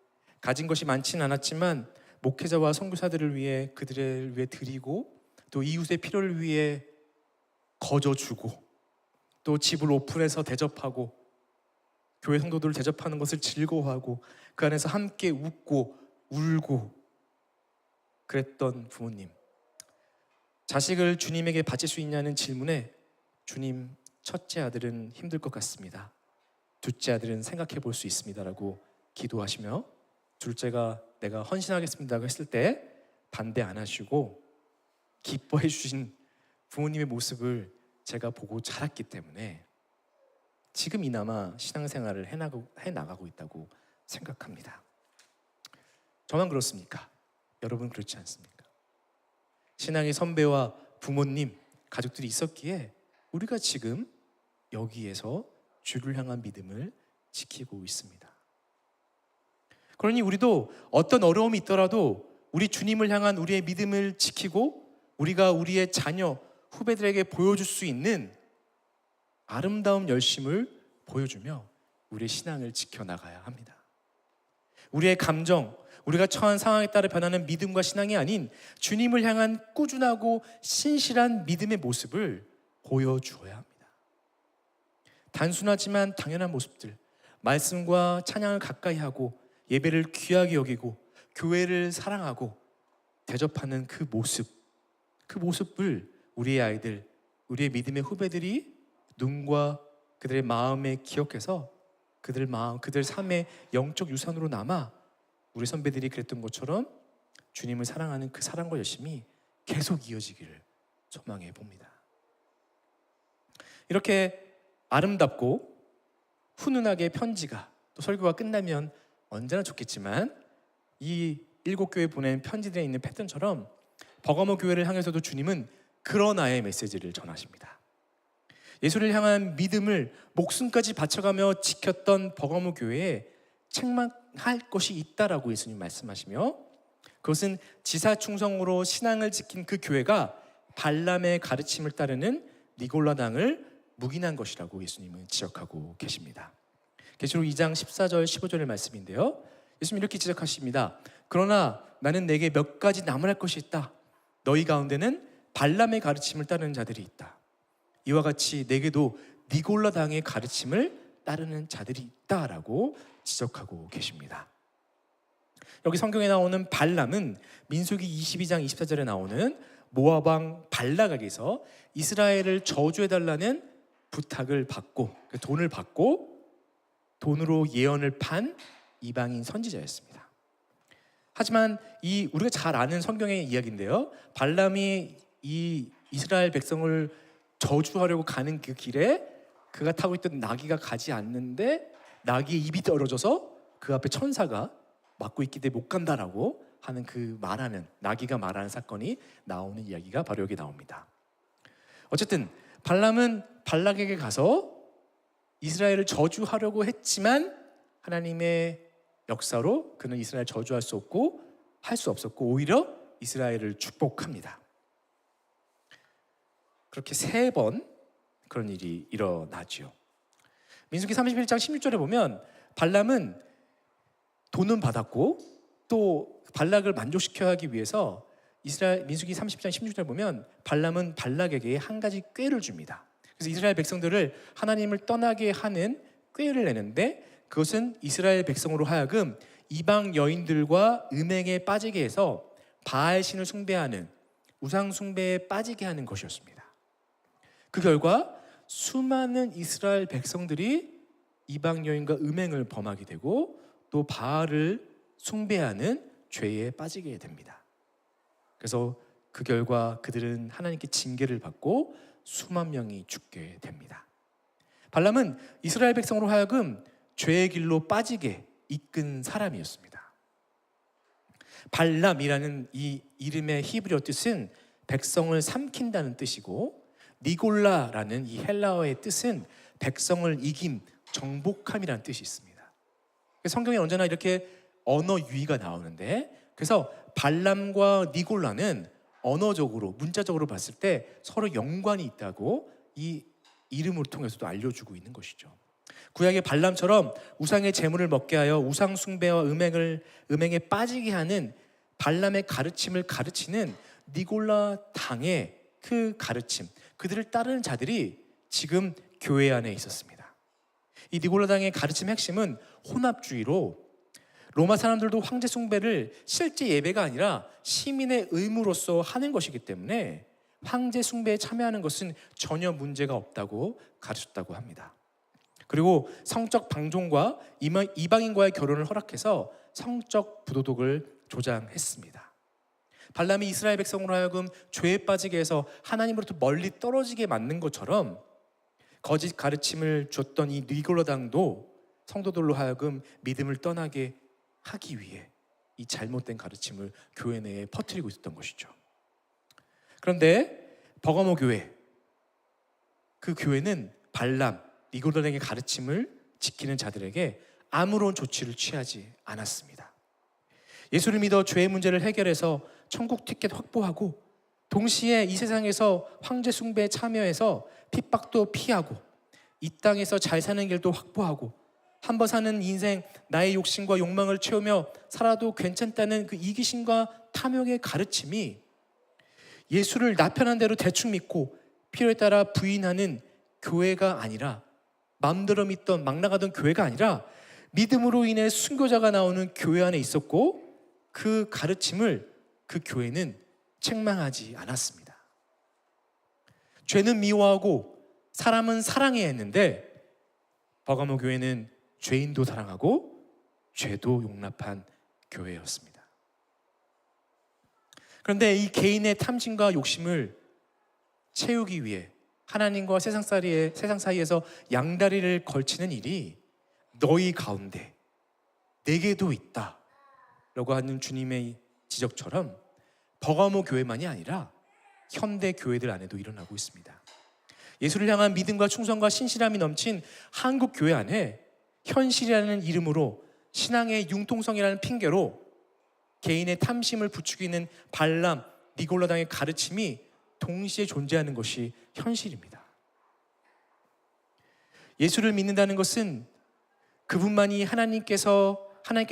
[SPEAKER 3] 가진 것이 많지는 않았지만 목회자와 선교사들을 위해 그들을 위해 드리고 또 이웃의 필요를 위해 거저주고 또 집을 오픈해서 대접하고 교회 성도들을 대접하는 것을 즐거워하고 그 안에서 함께 웃고 울고 그랬던 부모님, 자식을 주님에게 바칠 수 있냐는 질문에 주님, 첫째 아들은 힘들 것 같습니다. 둘째 아들은 생각해 볼 수 있습니다라고 기도하시며 둘째가 내가 헌신하겠습니다라고 했을 때 반대 안 하시고 기뻐해 주신 부모님의 모습을 제가 보고 자랐기 때문에 지금 이나마 신앙생활을 해나가고 있다고 생각합니다. 저만 그렇습니까? 여러분 그렇지 않습니까? 신앙의 선배와 부모님, 가족들이 있었기에 우리가 지금 여기에서 주를 향한 믿음을 지키고 있습니다. 그러니 우리도 어떤 어려움이 있더라도 우리 주님을 향한 우리의 믿음을 지키고 우리가 우리의 자녀, 후배들에게 보여줄 수 있는 아름다운 열심을 보여주며 우리의 신앙을 지켜나가야 합니다. 우리의 감정, 우리가 처한 상황에 따라 변하는 믿음과 신앙이 아닌 주님을 향한 꾸준하고 신실한 믿음의 모습을 보여주어야 합니다. 단순하지만 당연한 모습들, 말씀과 찬양을 가까이 하고 예배를 귀하게 여기고 교회를 사랑하고 대접하는 그 모습을 우리의 아이들, 우리의 믿음의 후배들이 눈과 그들의 마음에 기억해서 그들 삶의 영적 유산으로 남아 우리 선배들이 그랬던 것처럼 주님을 사랑하는 그 사랑과 열심이 계속 이어지기를 소망해 봅니다. 이렇게 아름답고 훈훈하게 편지가 또 설교가 끝나면 언제나 좋겠지만 이 7교회 보낸 편지들에 있는 패턴처럼 버가모 교회를 향해서도 주님은 그러나의 메시지를 전하십니다. 예수를 향한 믿음을 목숨까지 바쳐가며 지켰던 버가모 교회에 책망할 것이 있다라고 예수님 말씀하시며 그것은 지사충성으로 신앙을 지킨 그 교회가 발람의 가르침을 따르는 니골라당을 묵인한 것이라고 예수님은 지적하고 계십니다. 계시록 2장 14절 15절의 말씀인데요, 예수님 이렇게 지적하십니다. 그러나 나는 내게 몇 가지 나무랄 것이 있다. 너희 가운데는 발람의 가르침을 따르는 자들이 있다. 이와 같이 내게도 니골라당의 가르침을 따르는 자들이 있다라고 지적하고 계십니다. 여기 성경에 나오는 발람은 민수기 22장 24절에 나오는 모압 왕 발락에게서 이스라엘을 저주해달라는 부탁을 받고 돈을 받고 돈으로 예언을 판 이방인 선지자였습니다. 하지만 이 우리가 잘 아는 성경의 이야기인데요, 발람이 이 이스라엘 백성을 저주하려고 가는 그 길에 그가 타고 있던 나귀가 가지 않는데 나귀의 입이 떨어져서 그 앞에 천사가 막고 있기 때문에 못 간다라고 하는 그 말하는 나귀가 말하는 사건이 나오는 이야기가 바로 여기 나옵니다. 어쨌든 발람은 발락에게 가서 이스라엘을 저주하려고 했지만 하나님의 역사로 그는 이스라엘 저주할 수 없고 할 수 없었고 오히려 이스라엘을 축복합니다. 그렇게 3번 그런 일이 일어나죠. 민수기 31장 16절에 보면 발람은 돈은 받았고 또 발락을 만족시켜야 하기 위해서 민수기 30장 16절에 보면 발람은 발락에게 한 가지 꾀를 줍니다. 그래서 이스라엘 백성들을 하나님을 떠나게 하는 꾀를 내는데 그것은 이스라엘 백성으로 하여금 이방 여인들과 음행에 빠지게 해서 바알 신을 숭배하는 우상 숭배에 빠지게 하는 것이었습니다. 그 결과 수많은 이스라엘 백성들이 이방 여인과 음행을 범하게 되고 또 바알을 숭배하는 죄에 빠지게 됩니다. 그래서 그 결과 그들은 하나님께 징계를 받고 수만 명이 죽게 됩니다. 발람은 이스라엘 백성으로 하여금 죄의 길로 빠지게 이끈 사람이었습니다. 발람이라는 이 이름의 히브리어 뜻은 백성을 삼킨다는 뜻이고 니골라라는 이 헬라어의 뜻은 백성을 이김, 정복함이라는 뜻이 있습니다. 성경에 언제나 이렇게 언어 유희가 나오는데 그래서 발람과 니골라는 언어적으로 문자적으로 봤을 때 서로 연관이 있다고 이 이름을 통해서도 알려주고 있는 것이죠. 구약의 발람처럼 우상의 제물을 먹게 하여 우상 숭배와 음행에 빠지게 하는 발람의 가르침을 가르치는 니골라 당의 그 가르침, 그들을 따르는 자들이 지금 교회 안에 있었습니다. 이 니골라 당의 가르침의 핵심은 혼합주의로 로마 사람들도 황제 숭배를 실제 예배가 아니라 시민의 의무로서 하는 것이기 때문에 황제 숭배에 참여하는 것은 전혀 문제가 없다고 가르쳤다고 합니다. 그리고 성적 방종과 이방인과의 결혼을 허락해서 성적 부도덕을 조장했습니다. 발람이 이스라엘 백성으로 하여금 죄에 빠지게 해서 하나님으로부터 멀리 떨어지게 만든 것처럼 거짓 가르침을 줬던 이 니골라 당도 성도들로 하여금 믿음을 떠나게 하기 위해 이 잘못된 가르침을 교회 내에 퍼뜨리고 있었던 것이죠. 그런데 버가모 교회, 그 교회는 발람, 니골라 당의 가르침을 지키는 자들에게 아무런 조치를 취하지 않았습니다. 예수를 믿어 죄의 문제를 해결해서 천국 티켓 확보하고 동시에 이 세상에서 황제 숭배에 참여해서 핍박도 피하고 이 땅에서 잘 사는 길도 확보하고 한번 사는 인생, 나의 욕심과 욕망을 채우며 살아도 괜찮다는 그 이기심과 탐욕의 가르침이 예수를 나 편한 대로 대충 믿고 필요에 따라 부인하는 교회가 아니라, 마음대로 믿던 막 나가던 교회가 아니라 믿음으로 인해 순교자가 나오는 교회 안에 있었고, 그 가르침을 그 교회는 책망하지 않았습니다. 죄는 미워하고 사람은 사랑해야 했는데, 버가모 교회는 죄인도 사랑하고 죄도 용납한 교회였습니다. 그런데 이 개인의 탐심과 욕심을 채우기 위해 하나님과 세상 사이에서 양다리를 걸치는 일이 너희 가운데 내게도 있다 라고 하는 주님의 지적처럼 버가모 교회만이 아니라 현대 교회들 안에도 일어나고 있습니다. 예수를 향한 믿음과 충성과 신실함이 넘친 한국 교회 안에 현실이라는 이름으로, 신앙의 융통성이라는 핑계로 개인의 탐심을 부추기는 발람, 니골라당의 가르침이 동시에 존재하는 것이 현실입니다. 예수를 믿는다는 것은 그분만이 하나님께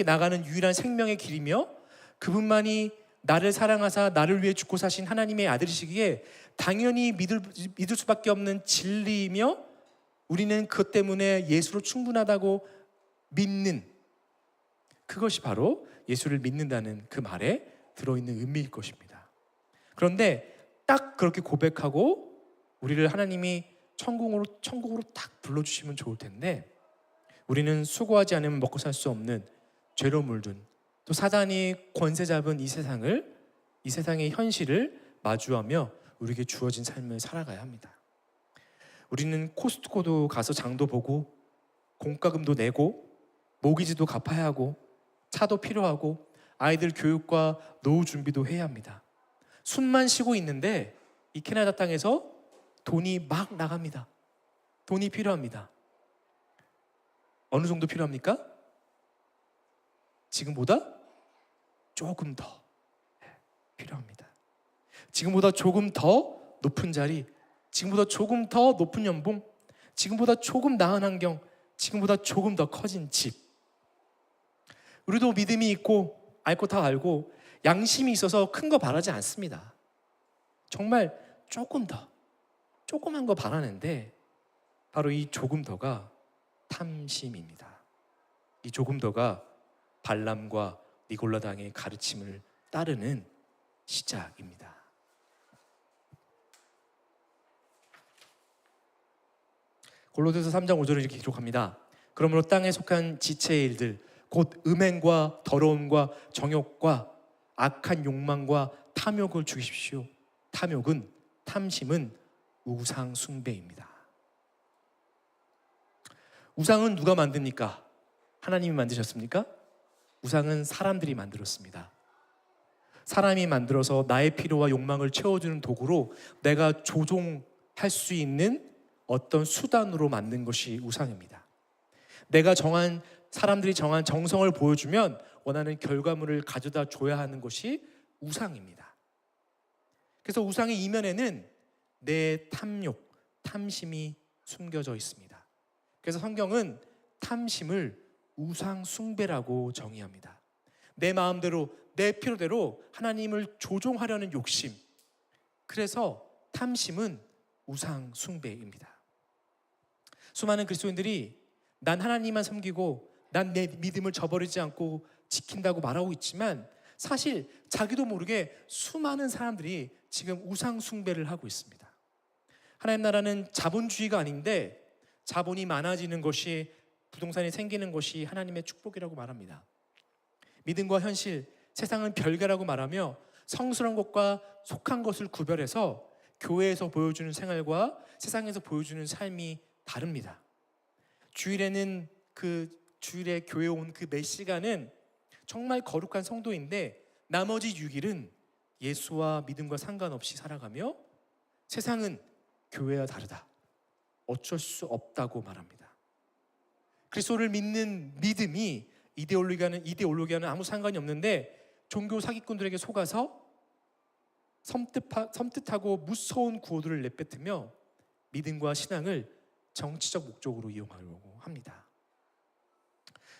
[SPEAKER 3] 나가는 유일한 생명의 길이며, 그분만이 나를 사랑하사 나를 위해 죽고 사신 하나님의 아들이시기에 당연히 믿을 수밖에 없는 진리이며, 우리는 그것 때문에 예수로 충분하다고 믿는, 그것이 바로 예수를 믿는다는 그 말에 들어있는 의미일 것입니다. 그런데 딱 그렇게 고백하고 우리를 하나님이 천국으로 딱 불러주시면 좋을 텐데, 우리는 수고하지 않으면 먹고 살 수 없는 죄로 물든, 또 사단이 권세 잡은 이 세상의 현실을 마주하며 우리에게 주어진 삶을 살아가야 합니다. 우리는 코스트코도 가서 장도 보고, 공과금도 내고, 모기지도 갚아야 하고, 차도 필요하고, 아이들 교육과 노후 준비도 해야 합니다. 숨만 쉬고 있는데 이 캐나다 땅에서 돈이 막 나갑니다. 돈이 필요합니다. 어느 정도 필요합니까? 지금보다 조금 더 필요합니다. 지금보다 조금 더 높은 자리, 지금보다 조금 더 높은 연봉, 지금보다 조금 나은 환경, 지금보다 조금 더 커진 집. 우리도 믿음이 있고 알 거 다 알고 양심이 있어서 큰 거 바라지 않습니다. 정말 조그만 거 바라는데, 바로 이 조금 더가 탐심입니다. 이 조금 더가 발람과 니골라당의 가르침을 따르는 시작입니다. 골로새서 3장 5절을 이렇게 기록합니다. 그러므로 땅에 속한 지체의 일들, 곧 음행과 더러움과 정욕과 악한 욕망과 탐욕을 죽이십시오. 탐심은 우상 숭배입니다. 우상은 누가 만듭니까? 하나님이 만드셨습니까? 우상은 사람들이 만들었습니다. 사람이 만들어서 나의 필요와 욕망을 채워주는 도구로 내가 조종할 수 있는 어떤 수단으로 만든 것이 우상입니다. 사람들이 정한 정성을 보여주면 원하는 결과물을 가져다 줘야 하는 것이 우상입니다. 그래서 우상의 이면에는 내 탐심이 숨겨져 있습니다. 그래서 성경은 탐심을 우상 숭배라고 정의합니다. 내 마음대로, 내 필요대로 하나님을 조종하려는 욕심. 그래서 탐심은 우상 숭배입니다. 수많은 그리스도인들이 난 하나님만 섬기고 난 내 믿음을 저버리지 않고 지킨다고 말하고 있지만, 사실 자기도 모르게 수많은 사람들이 지금 우상 숭배를 하고 있습니다. 하나님 나라는 자본주의가 아닌데, 자본이 많아지는 것이, 부동산이 생기는 것이 하나님의 축복이라고 말합니다. 믿음과 현실, 세상은 별개라고 말하며 성스러운 것과 속한 것을 구별해서 교회에서 보여주는 생활과 세상에서 보여주는 삶이 다릅니다. 주일에는 주일에 교회에 온 그 몇 시간은 정말 거룩한 성도인데, 나머지 6일은 예수와 믿음과 상관없이 살아가며 세상은 교회와 다르다, 어쩔 수 없다고 말합니다. 그리스도를 믿는 믿음이 이데올로기와는 아무 상관이 없는데, 종교 사기꾼들에게 속아서 섬뜩하고 무서운 구호들을 내뱉으며 믿음과 신앙을 정치적 목적으로 이용하려고 합니다.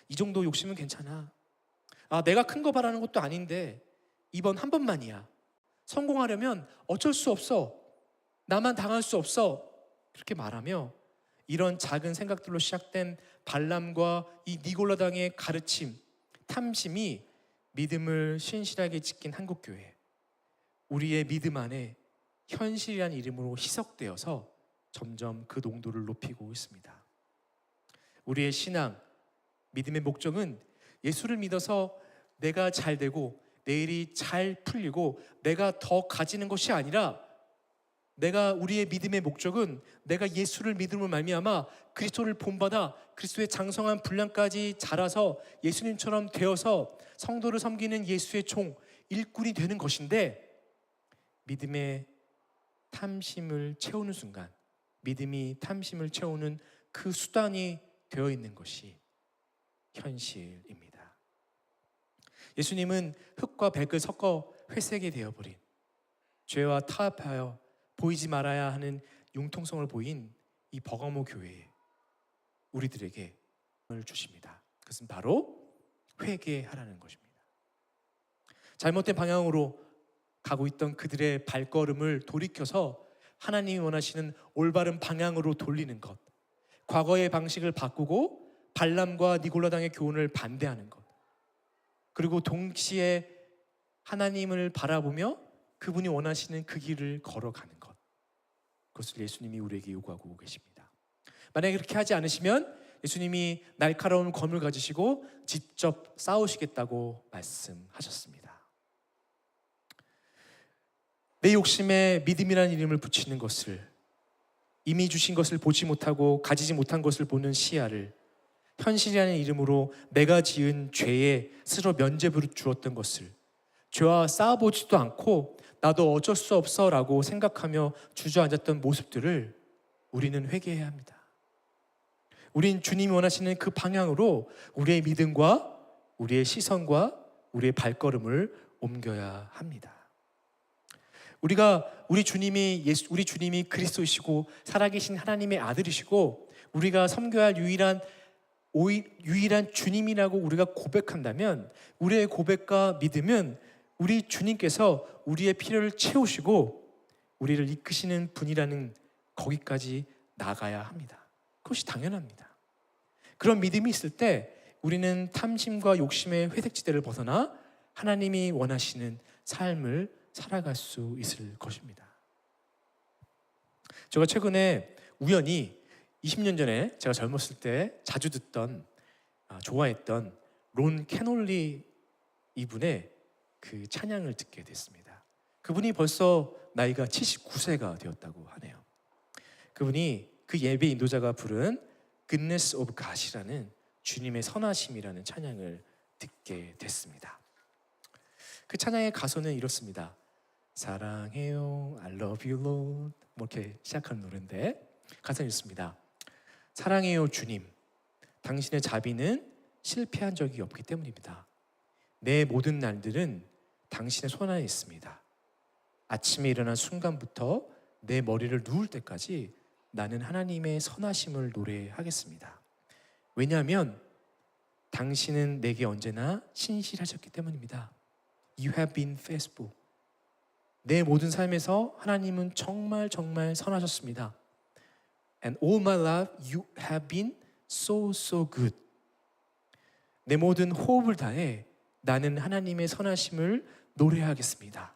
[SPEAKER 3] 이 정도 욕심은 괜찮아. 내가 큰 거 바라는 것도 아닌데 이번 한 번만이야. 성공하려면 어쩔 수 없어. 나만 당할 수 없어. 그렇게 말하며 이런 작은 생각들로 시작된 발람과 이 니골라당의 가르침, 탐심이 믿음을 신실하게 지킨 한국교회, 우리의 믿음 안에 현실이라는 이름으로 희석되어서 점점 그 농도를 높이고 있습니다. 우리의 신앙, 믿음의 목적은 예수를 믿어서 내가 잘 되고 내 일이 잘 풀리고 내가 더 가지는 것이 아니라, 우리의 믿음의 목적은 내가 예수를 믿음으로 말미암아 그리스도를 본받아 그리스도의 장성한 분량까지 자라서 예수님처럼 되어서 성도를 섬기는 예수의 종, 일꾼이 되는 것인데, 믿음의 탐심을 채우는 순간, 믿음이 탐심을 채우는 그 수단이 되어 있는 것이 현실입니다. 예수님은 흙과 백을 섞어 회색이 되어버린, 죄와 타협하여 보이지 말아야 하는 융통성을 보인 이 버가모 교회에 우리들에게 을 주십니다. 그것은 바로 회개하라는 것입니다. 잘못된 방향으로 가고 있던 그들의 발걸음을 돌이켜서 하나님이 원하시는 올바른 방향으로 돌리는 것, 과거의 방식을 바꾸고 발람과 니골라당의 교훈을 반대하는 것, 그리고 동시에 하나님을 바라보며 그분이 원하시는 그 길을 걸어가는 것, 그것을 예수님이 우리에게 요구하고 계십니다. 만약에 그렇게 하지 않으시면 예수님이 날카로운 검을 가지시고 직접 싸우시겠다고 말씀하셨습니다. 내 욕심에 믿음이라는 이름을 붙이는 것을, 이미 주신 것을 보지 못하고 가지지 못한 것을 보는 시야를, 현실이라는 이름으로 내가 지은 죄에 스스로 면죄부를 주었던 것을, 죄와 싸워보지도 않고 나도 어쩔 수 없어 라고 생각하며 주저앉았던 모습들을 우리는 회개해야 합니다. 우린 주님이 원하시는 그 방향으로 우리의 믿음과 우리의 시선과 우리의 발걸음을 옮겨야 합니다. 우리 주님이 그리스도이시고 살아계신 하나님의 아들이시고 우리가 섬겨야 할 유일한 주님이라고 우리가 고백한다면, 우리의 고백과 믿음은 우리 주님께서 우리의 필요를 채우시고 우리를 이끄시는 분이라는 거기까지 나가야 합니다. 그것이 당연합니다. 그런 믿음이 있을 때 우리는 탐심과 욕심의 회색지대를 벗어나 하나님이 원하시는 삶을 살아갈 수 있을 것입니다. 제가 최근에 우연히 20년 전에 제가 젊었을 때 자주 듣던, 좋아했던 론 캐놀리 이분의 그 찬양을 듣게 됐습니다. 그분이 벌써 나이가 79세가 되었다고 하네요. 그분이 그 예배 인도자가 부른 Goodness of God이라는 주님의 선하심이라는 찬양을 듣게 됐습니다. 그 찬양의 가사는 이렇습니다. 사랑해요, I love you Lord, 뭐 이렇게 시작하는 노래인데 가사는 이렇습니다. 사랑해요 주님, 당신의 자비는 실패한 적이 없기 때문입니다. 내 모든 날들은 당신의 손 안에 있습니다. 아침에 일어난 순간부터 내 머리를 누울 때까지 나는 하나님의 선하심을 노래하겠습니다. 왜냐하면 당신은 내게 언제나 신실하셨기 때문입니다. You have been faithful. 내 모든 삶에서 하나님은 정말 정말 선하셨습니다. And all my life you have been so good. 내 모든 호흡을 다해 나는 하나님의 선하심을 노래하겠습니다.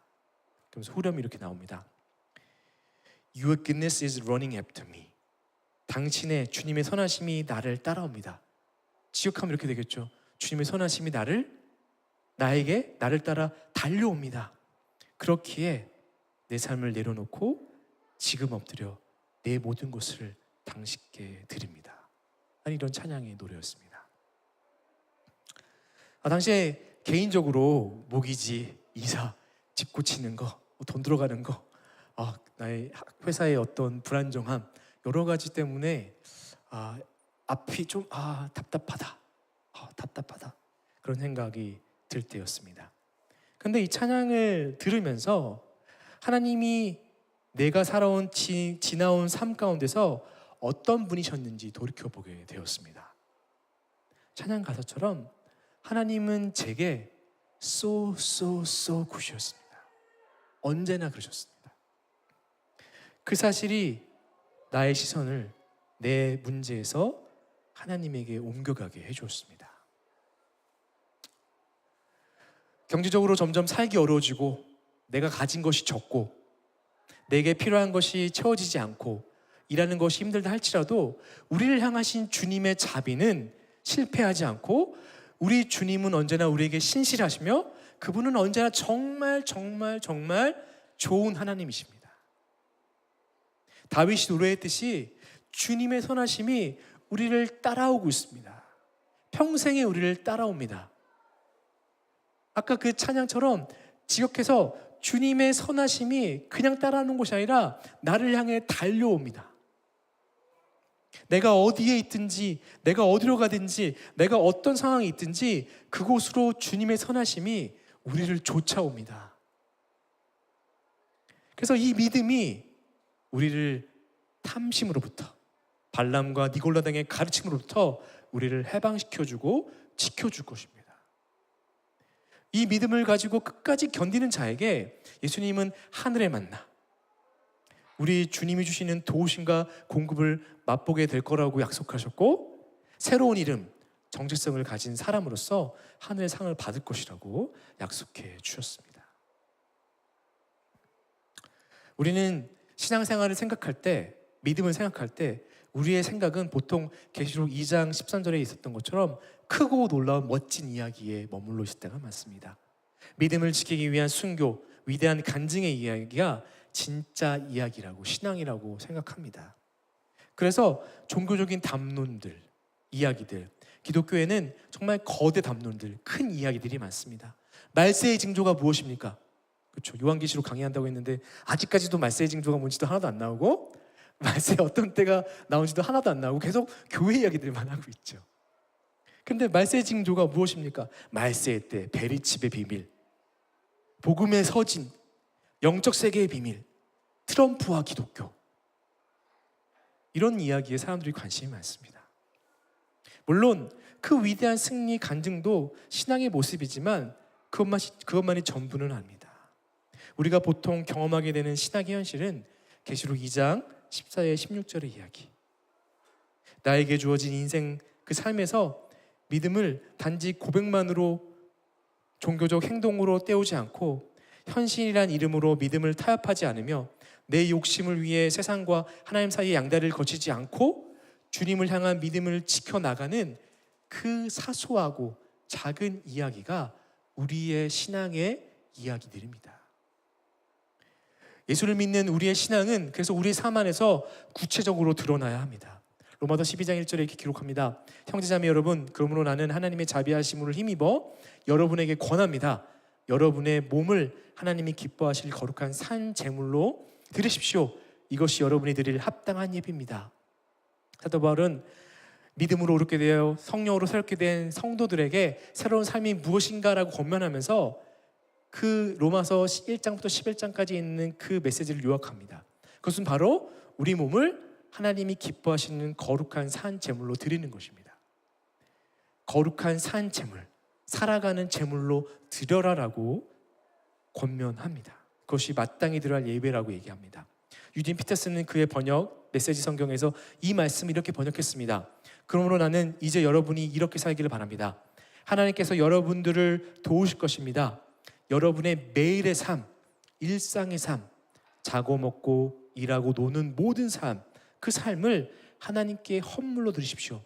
[SPEAKER 3] 그러면서 후렴이 이렇게 나옵니다. Your goodness is running after me. 당신의 주님의 선하심이 나를 따라옵니다. 지역하면 이렇게 되겠죠. 주님의 선하심이 나를 따라 달려옵니다. 그렇기에 내 삶을 내려놓고 지금 엎드려 내 모든 것을 당신께 드립니다. 이런 찬양의 노래였습니다. 당시에 개인적으로 모기지, 이사, 집 고치는 거, 돈 들어가는 거, 나의 회사의 어떤 불안정함, 여러 가지 때문에 앞이 좀 답답하다 그런 생각이 들 때였습니다. 그런데 이 찬양을 들으면서 하나님이 내가 살아온 지나온 삶 가운데서 어떤 분이셨는지 돌이켜보게 되었습니다. 찬양 가사처럼 하나님은 제게 so 굿이었습니다. 언제나 그러셨습니다. 그 사실이 나의 시선을 내 문제에서 하나님에게 옮겨가게 해주었습니다. 경제적으로 점점 살기 어려워지고 내가 가진 것이 적고 내게 필요한 것이 채워지지 않고 일하는 것이 힘들다 할지라도 우리를 향하신 주님의 자비는 실패하지 않고 우리 주님은 언제나 우리에게 신실하시며 그분은 언제나 정말 좋은 하나님이십니다. 다윗이 노래했듯이 주님의 선하심이 우리를 따라오고 있습니다. 평생에 우리를 따라옵니다. 아까 그 찬양처럼 지역에서 주님의 선하심이 그냥 따라오는 것이 아니라 나를 향해 달려옵니다. 내가 어디에 있든지, 내가 어디로 가든지, 내가 어떤 상황에 있든지 그곳으로 주님의 선하심이 우리를 쫓아옵니다. 그래서 이 믿음이 우리를 탐심으로부터, 발람과 니골라 등의 가르침으로부터 우리를 해방시켜주고 지켜줄 것입니다. 이 믿음을 가지고 끝까지 견디는 자에게 예수님은 하늘의 만나, 우리 주님이 주시는 도우심과 공급을 맛보게 될 거라고 약속하셨고, 새로운 이름, 정체성을 가진 사람으로서 하늘의 상을 받을 것이라고 약속해 주셨습니다. 우리는 신앙생활을 생각할 때, 믿음을 생각할 때 우리의 생각은 보통 계시록 2장 13절에 있었던 것처럼 크고 놀라운 멋진 이야기에 머물러 있을 때가 많습니다. 믿음을 지키기 위한 순교, 위대한 간증의 이야기가 진짜 이야기라고, 신앙이라고 생각합니다. 그래서 종교적인 담론들, 이야기들, 기독교에는 정말 거대 담론들, 큰 이야기들이 많습니다. 말세의 징조가 무엇입니까? 그렇죠. 요한계시록 강의한다고 했는데 아직까지도 말세의 징조가 뭔지도 하나도 안 나오고, 말세 어떤 때가 나온지도 하나도 안 나오고 계속 교회 이야기들만 하고 있죠. 근데 말세의 징조가 무엇입니까? 말세의 때, 베리칩의 비밀, 복음의 서진, 영적 세계의 비밀, 트럼프와 기독교, 이런 이야기에 사람들이 관심이 많습니다. 물론 그 위대한 승리 간증도 신앙의 모습이지만 그것만이 전부는 아닙니다. 우리가 보통 경험하게 되는 신학의 현실은 계시록 2장 14절 16절의 이야기, 나에게 주어진 인생 그 삶에서 믿음을 단지 고백만으로, 종교적 행동으로 때우지 않고 현실이란 이름으로 믿음을 타협하지 않으며 내 욕심을 위해 세상과 하나님 사이의 양다리를 거치지 않고 주님을 향한 믿음을 지켜나가는 그 사소하고 작은 이야기가 우리의 신앙의 이야기들입니다. 예수를 믿는 우리의 신앙은 그래서 우리의 삶 안에서 구체적으로 드러나야 합니다. 로마서 12장 1절에 이렇게 기록합니다. 형제자매 여러분, 그러므로 나는 하나님의 자비하심을 힘입어 여러분에게 권합니다. 여러분의 몸을 하나님이 기뻐하실 거룩한 산 제물로 드리십시오. 이것이 여러분이 드릴 합당한 예배입니다. 사도 바울은 믿음으로 오르게 되어 성령으로 새롭게 된 성도들에게 새로운 삶이 무엇인가라고 권면하면서 그 로마서 1장부터 11장까지 있는 그 메시지를 요약합니다. 그것은 바로 우리 몸을 하나님이 기뻐하시는 거룩한 산 제물로 드리는 것입니다. 거룩한 산 제물, 살아가는 제물로 드려라라고 권면합니다. 그것이 마땅히 드려야 할 예배라고 얘기합니다. 유딘 피터슨은 그의 번역 메시지 성경에서 이 말씀을 이렇게 번역했습니다. 그러므로 나는 이제 여러분이 이렇게 살기를 바랍니다. 하나님께서 여러분들을 도우실 것입니다. 여러분의 매일의 삶, 일상의 삶, 자고 먹고 일하고 노는 모든 삶, 그 삶을 하나님께 헌물로 드리십시오.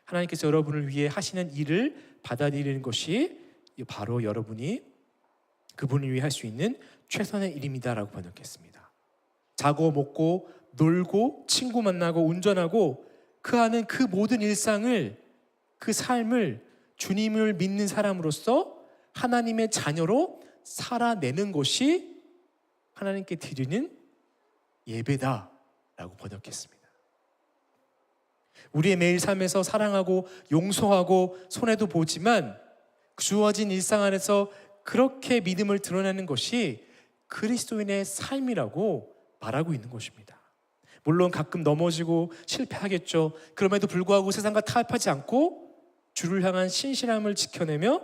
[SPEAKER 3] 하나님께서 여러분을 위해 하시는 일을 받아들이는 것이 바로 여러분이 그분을 위해 할 수 있는 최선의 일입니다라고 번역했습니다. 자고 먹고 놀고 친구 만나고 운전하고 그 하는 그 모든 일상을, 그 삶을 주님을 믿는 사람으로서 하나님의 자녀로 살아내는 것이 하나님께 드리는 예배다라고 번역했습니다. 우리의 매일 삶에서 사랑하고 용서하고 손해도 보지만 주어진 일상 안에서 그렇게 믿음을 드러내는 것이 그리스도인의 삶이라고 말하고 있는 것입니다. 물론 가끔 넘어지고 실패하겠죠. 그럼에도 불구하고 세상과 타협하지 않고 주를 향한 신실함을 지켜내며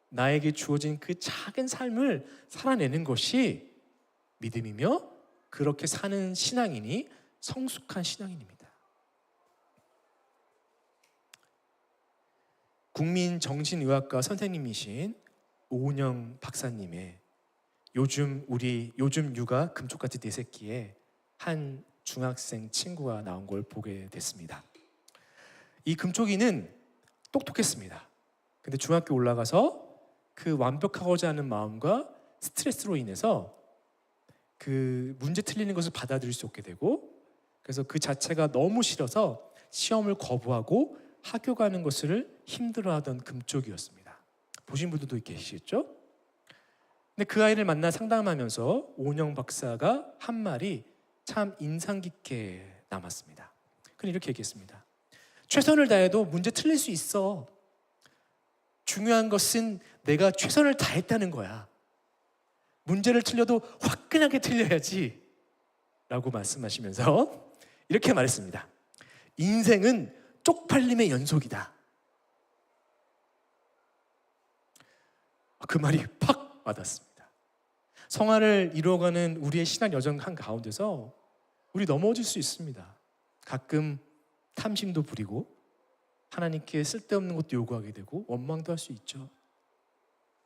[SPEAKER 3] 나에게 주어진 그 작은 삶을 살아내는 것이 믿음이며 그렇게 사는 신앙인이 성숙한 신앙인입니다. 국민정신의학과 선생님이신 오은영 박사님의 요즘 육아 금쪽같이 내 새끼에 한 중학생 친구가 나온 걸 보게 됐습니다. 이 금쪽이는 똑똑했습니다. 근데 중학교 올라가서 그 완벽하고자 하는 마음과 스트레스로 인해서 그 문제 틀리는 것을 받아들일 수 없게 되고, 그래서 그 자체가 너무 싫어서 시험을 거부하고 학교 가는 것을 힘들어하던 금쪽이었습니다. 보신 분들도 계시겠죠? 근데 그 아이를 만나 상담하면서 오은영 박사가 한 말이 참 인상 깊게 남았습니다. 그는 이렇게 얘기했습니다. 최선을 다해도 문제 틀릴 수 있어. 중요한 것은 내가 최선을 다했다는 거야. 문제를 틀려도 화끈하게 틀려야지 라고 말씀하시면서 이렇게 말했습니다. 인생은 쪽팔림의 연속이다. 그 말이 팍 와닿습니다. 성화를 이루어가는 우리의 신앙 여정 한 가운데서 우리 넘어질 수 있습니다. 가끔 탐심도 부리고 하나님께 쓸데없는 것도 요구하게 되고 원망도 할 수 있죠.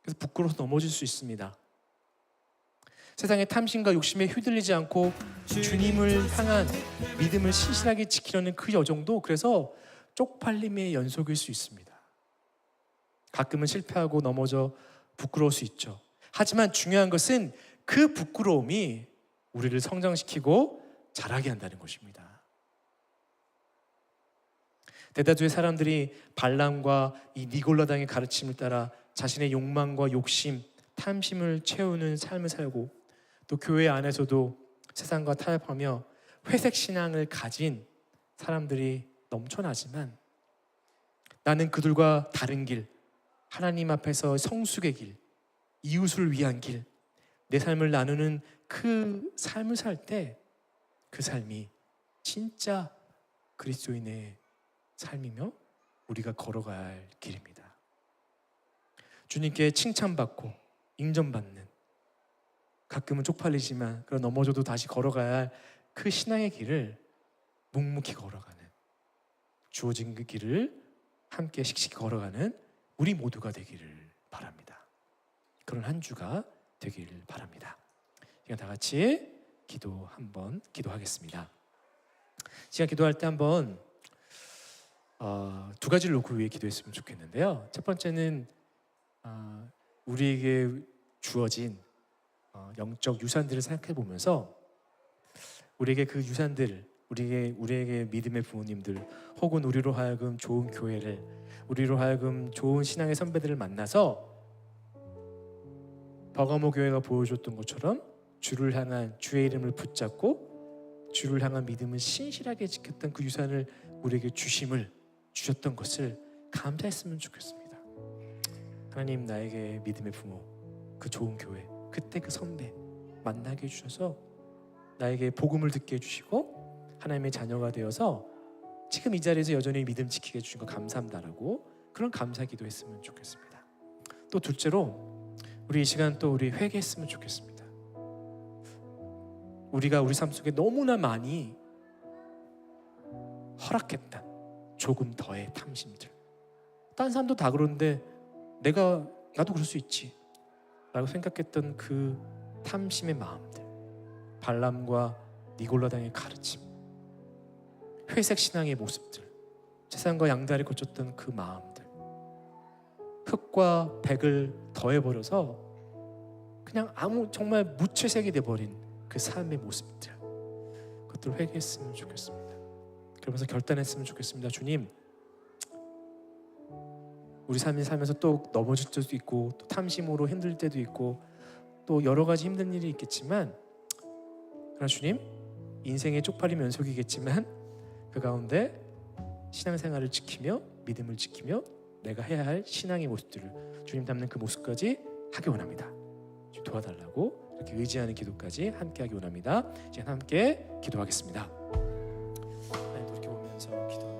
[SPEAKER 3] 그래서 부끄러워서 넘어질 수 있습니다. 세상의 탐심과 욕심에 휘둘리지 않고 주님을 향한 믿음을 신실하게 지키려는 그 여정도 그래서 쪽팔림의 연속일 수 있습니다. 가끔은 실패하고 넘어져 부끄러울 수 있죠. 하지만 중요한 것은 그 부끄러움이 우리를 성장시키고 자라게 한다는 것입니다. 대다수의 사람들이 발람과 이 니골라당의 가르침을 따라 자신의 욕망과 욕심, 탐심을 채우는 삶을 살고 또 교회 안에서도 세상과 타협하며 회색 신앙을 가진 사람들이 넘쳐나지만 나는 그들과 다른 길, 하나님 앞에서 성숙의 길, 이웃을 위한 길, 내 삶을 나누는 그 삶을 살 때 그 삶이 진짜 그리스도인의 삶이며 우리가 걸어가야 할 길입니다. 주님께 칭찬받고 인정받는, 가끔은 쪽팔리지만 그런 넘어져도 다시 걸어가야 할 그 신앙의 길을 묵묵히 걸어가는, 주어진 그 길을 함께 씩씩 걸어가는 우리 모두가 되기를 바랍니다. 그런 한 주가 되기를 바랍니다. 시간 다 같이 기도하겠습니다. 시간 기도할 때 한번 두 가지를 놓고 위해 기도했으면 좋겠는데요. 첫 번째는 우리에게 주어진 영적 유산들을 생각해 보면서 우리에게 그 유산들, 우리에게 믿음의 부모님들 혹은 우리로 하여금 좋은 교회를, 우리로 하여금 좋은 신앙의 선배들을 만나서 버가모 교회가 보여줬던 것처럼 주를 향한 주의 이름을 붙잡고 주를 향한 믿음을 신실하게 지켰던 그 유산을 우리에게 주셨던 것을 감사했으면 좋겠습니다. 하나님, 나에게 믿음의 부모, 그 좋은 교회, 그때 그 선배 만나게 해주셔서 나에게 복음을 듣게 해주시고 하나님의 자녀가 되어서 지금 이 자리에서 여전히 믿음 지키게 해주신 거 감사합니다라고 그런 감사 기도했으면 좋겠습니다. 또 둘째로 우리 이 시간 또 우리 회개했으면 좋겠습니다. 우리가 우리 삶 속에 너무나 많이 허락했던 조금 더의 탐심들, 딴 사람도 다 그러는데 나도 그럴 수 있지 라고 생각했던 그 탐심의 마음들, 발람과 니골라당의 가르침, 회색 신앙의 모습들, 세상과 양다리 거쳤던 그 마음들, 흑과 백을 더해버려서 그냥 정말 무채색이 돼버린 그 삶의 모습들, 그것들을 회개했으면 좋겠습니다. 그러면서 결단했으면 좋겠습니다. 주님, 우리 삶을 살면서 또 넘어질 때도 있고 또 탐심으로 힘들 때도 있고 또 여러 가지 힘든 일이 있겠지만, 그러나 주님, 인생의 쪽팔림 연속이겠지만 그 가운데 신앙생활을 지키며 믿음을 지키며 내가 해야 할 신앙의 모습들을 주님 닮는 그 모습까지 하기 원합니다. 주님 도와달라고 이렇게 의지하는 기도까지 함께 하기 원합니다. 이제 함께 기도하겠습니다. 하나님 돌이켜보면서 기도합니다.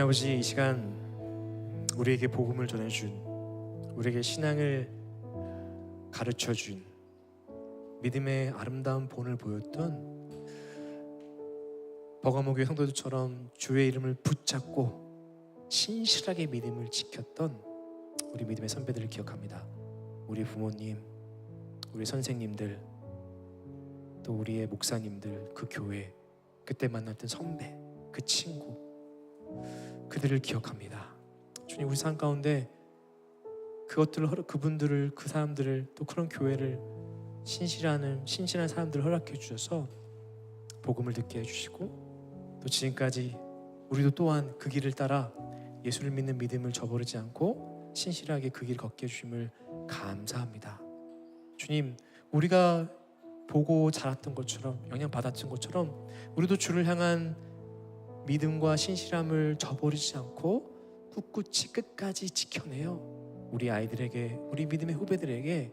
[SPEAKER 3] 아버지, 이 시간 우리에게 복음을 전해준, 우리에게 신앙을 가르쳐준, 믿음의 아름다운 본을 보였던 버가모교회 성도들처럼 주의 이름을 붙잡고 신실하게 믿음을 지켰던 우리 믿음의 선배들을 기억합니다. 우리 부모님, 우리 선생님들, 또 우리의 목사님들, 그 교회, 그때 만났던 선배, 그 친구, 그들을 기억합니다. 주님, 우리 삶 가운데 그분들을, 그 사람들을, 또 그런 교회를, 신실한 사람들을 허락해 주셔서 복음을 듣게 해주시고, 또 지금까지 우리도 또한 그 길을 따라 예수를 믿는 믿음을 저버리지 않고 신실하게 그 길 걷게 해주심을 감사합니다. 주님, 우리가 보고 자랐던 것처럼, 영향받았던 것처럼 우리도 주를 향한 믿음과 신실함을 저버리지 않고 꿋꿋이 끝까지 지켜내요. 우리 아이들에게, 우리 믿음의 후배들에게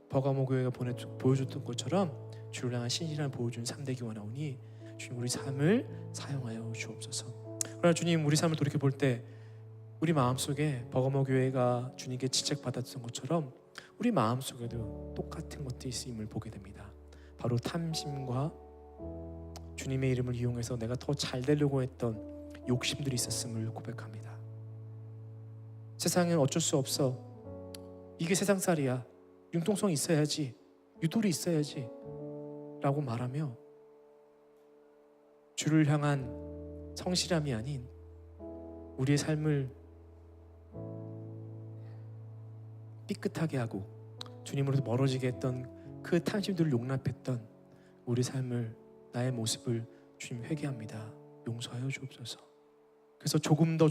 [SPEAKER 3] 버가모 교회가 보여줬던 것처럼 주를 향한 신실함을 보여준 삶되기 원하오니 주님, 우리 삶을 사용하여 주옵소서. 그러나 주님, 우리 삶을 돌이켜 볼 때 우리 마음속에 버가모 교회가 주님께 지적받았던 것처럼 우리 마음속에도 똑같은 것들이 있음을 보게 됩니다. 바로 탐심과 주님의 이름을 이용해서 내가 더 잘 되려고 했던 욕심들이 있었음을 고백합니다. 세상엔 어쩔 수 없어, 이게 세상살이야, 융통성이 있어야지, 유도리 있어야지 라고 말하며 주를 향한 성실함이 아닌 우리의 삶을 삐끗하게 하고 주님으로부터 멀어지게 했던 그 탐심들을 용납했던 우리 삶을, 나의 모습을 주님 회개합니다. 용서하여 주옵소서. 그래서 조금 더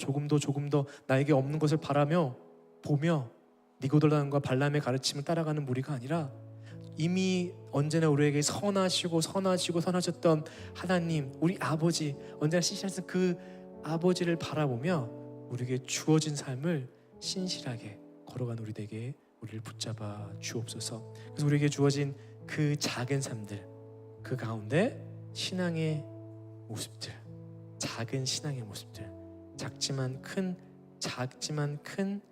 [SPEAKER 3] 나에게 없는 것을 바라며 보며 니고돌람과 발람의 가르침을 따라가는 무리가 아니라 이미 언제나 우리에게 선하셨던 하나님, 우리 아버지, 언제나 신실하신 그 아버지를 바라보며 우리에게 주어진 삶을 신실하게 걸어간 우리에게 우리를 붙잡아 주옵소서. 그래서 우리에게 주어진 그 작은 삶들, 그 가운데 신앙의 모습들, 작은 신앙의 모습들, 작지만 큰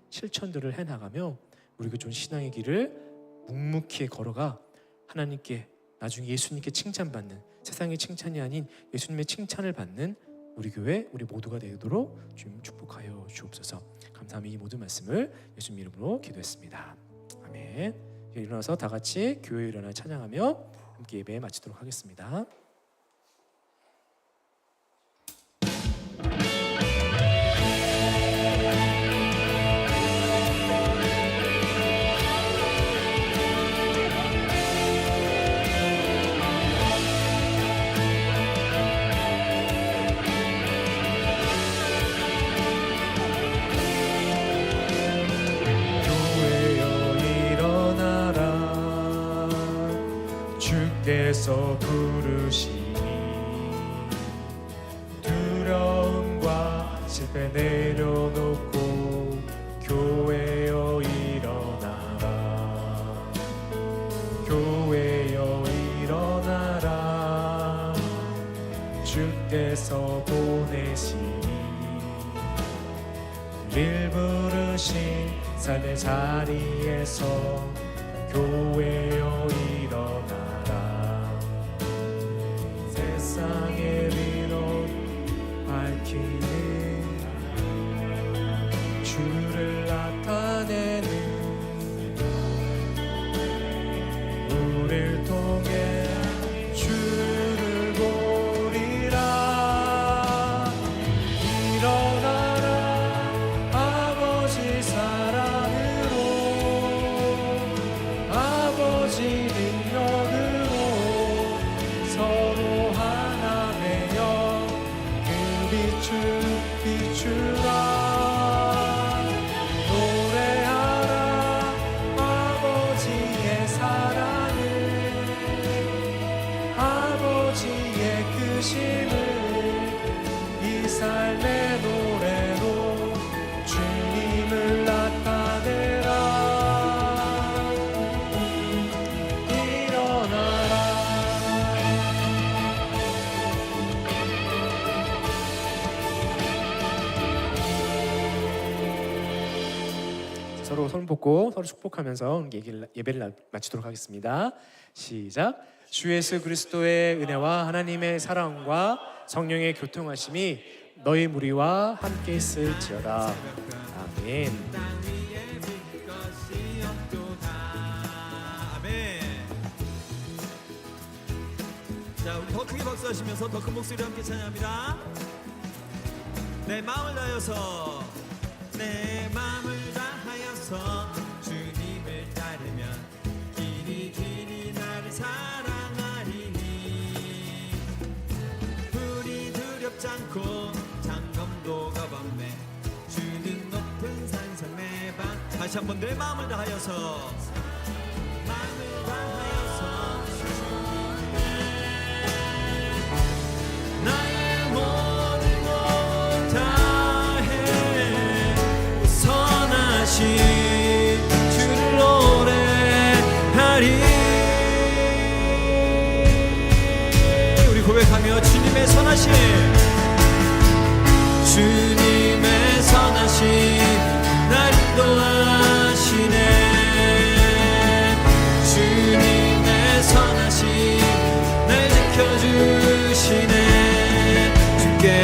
[SPEAKER 3] 실천들을 해나가며 우리가 좀 신앙의 길을 묵묵히 걸어가 하나님께, 나중에 예수님께 칭찬받는, 세상의 칭찬이 아닌 예수님의 칭찬을 받는 우리 교회, 우리 모두가 되도록 주님 축복하여 주옵소서. 감사합니다. 이 모든 말씀을 예수님 이름으로 기도했습니다. 아멘. 일어나서 다 같이 교회에 일어나 찬양하며 함께 예배 마치도록 하겠습니다. 주께서 부르시니 두려움과 실패 내려놓고 교회여 일어나라. 교회여 일어나라. 주께서 보내시니 우릴 부르신 삶의 자리에서 교회여 일어나라. 세상의 빛으로 밝히는 주를 나타내는 우릴 통해 주를 보리라. 일어나라 아버지 사랑으로, 아버지 능력으로 서로 하나 되어 그 빛을 비추라. 노래하라 아버지의 사랑을, 아버지의 크심을 이 삶의 노래로 주님을 나타내라. 일어나라. 서로 손 뻗고 서로 축복하면서 예배를 마치도록 하겠습니다. 시작. 주 예수 그리스도의 은혜와 하나님의 사랑과 성령의 교통하심이 너희 무리와 함께 있을지어다. 아멘.
[SPEAKER 1] 땅 위에 볼 것이 없도다. 아멘. 자, 우리 더 크게 박수하시면서 더 큰 목소리로 함께 찬양합니다. 내 마음을 다하여서 내 마음을 다하여서 주님을 따르면 길이 길이 나를 사랑하리니 불이 두렵지 않고 장검도 가봤네 주는 높은 산성 내방 다시 한번 내 마음을 다하여서 마음을 다하여서 주님을 나의 모든 것 다해 선하신 주를 노래하리 우리 고백하며 주님의 선하심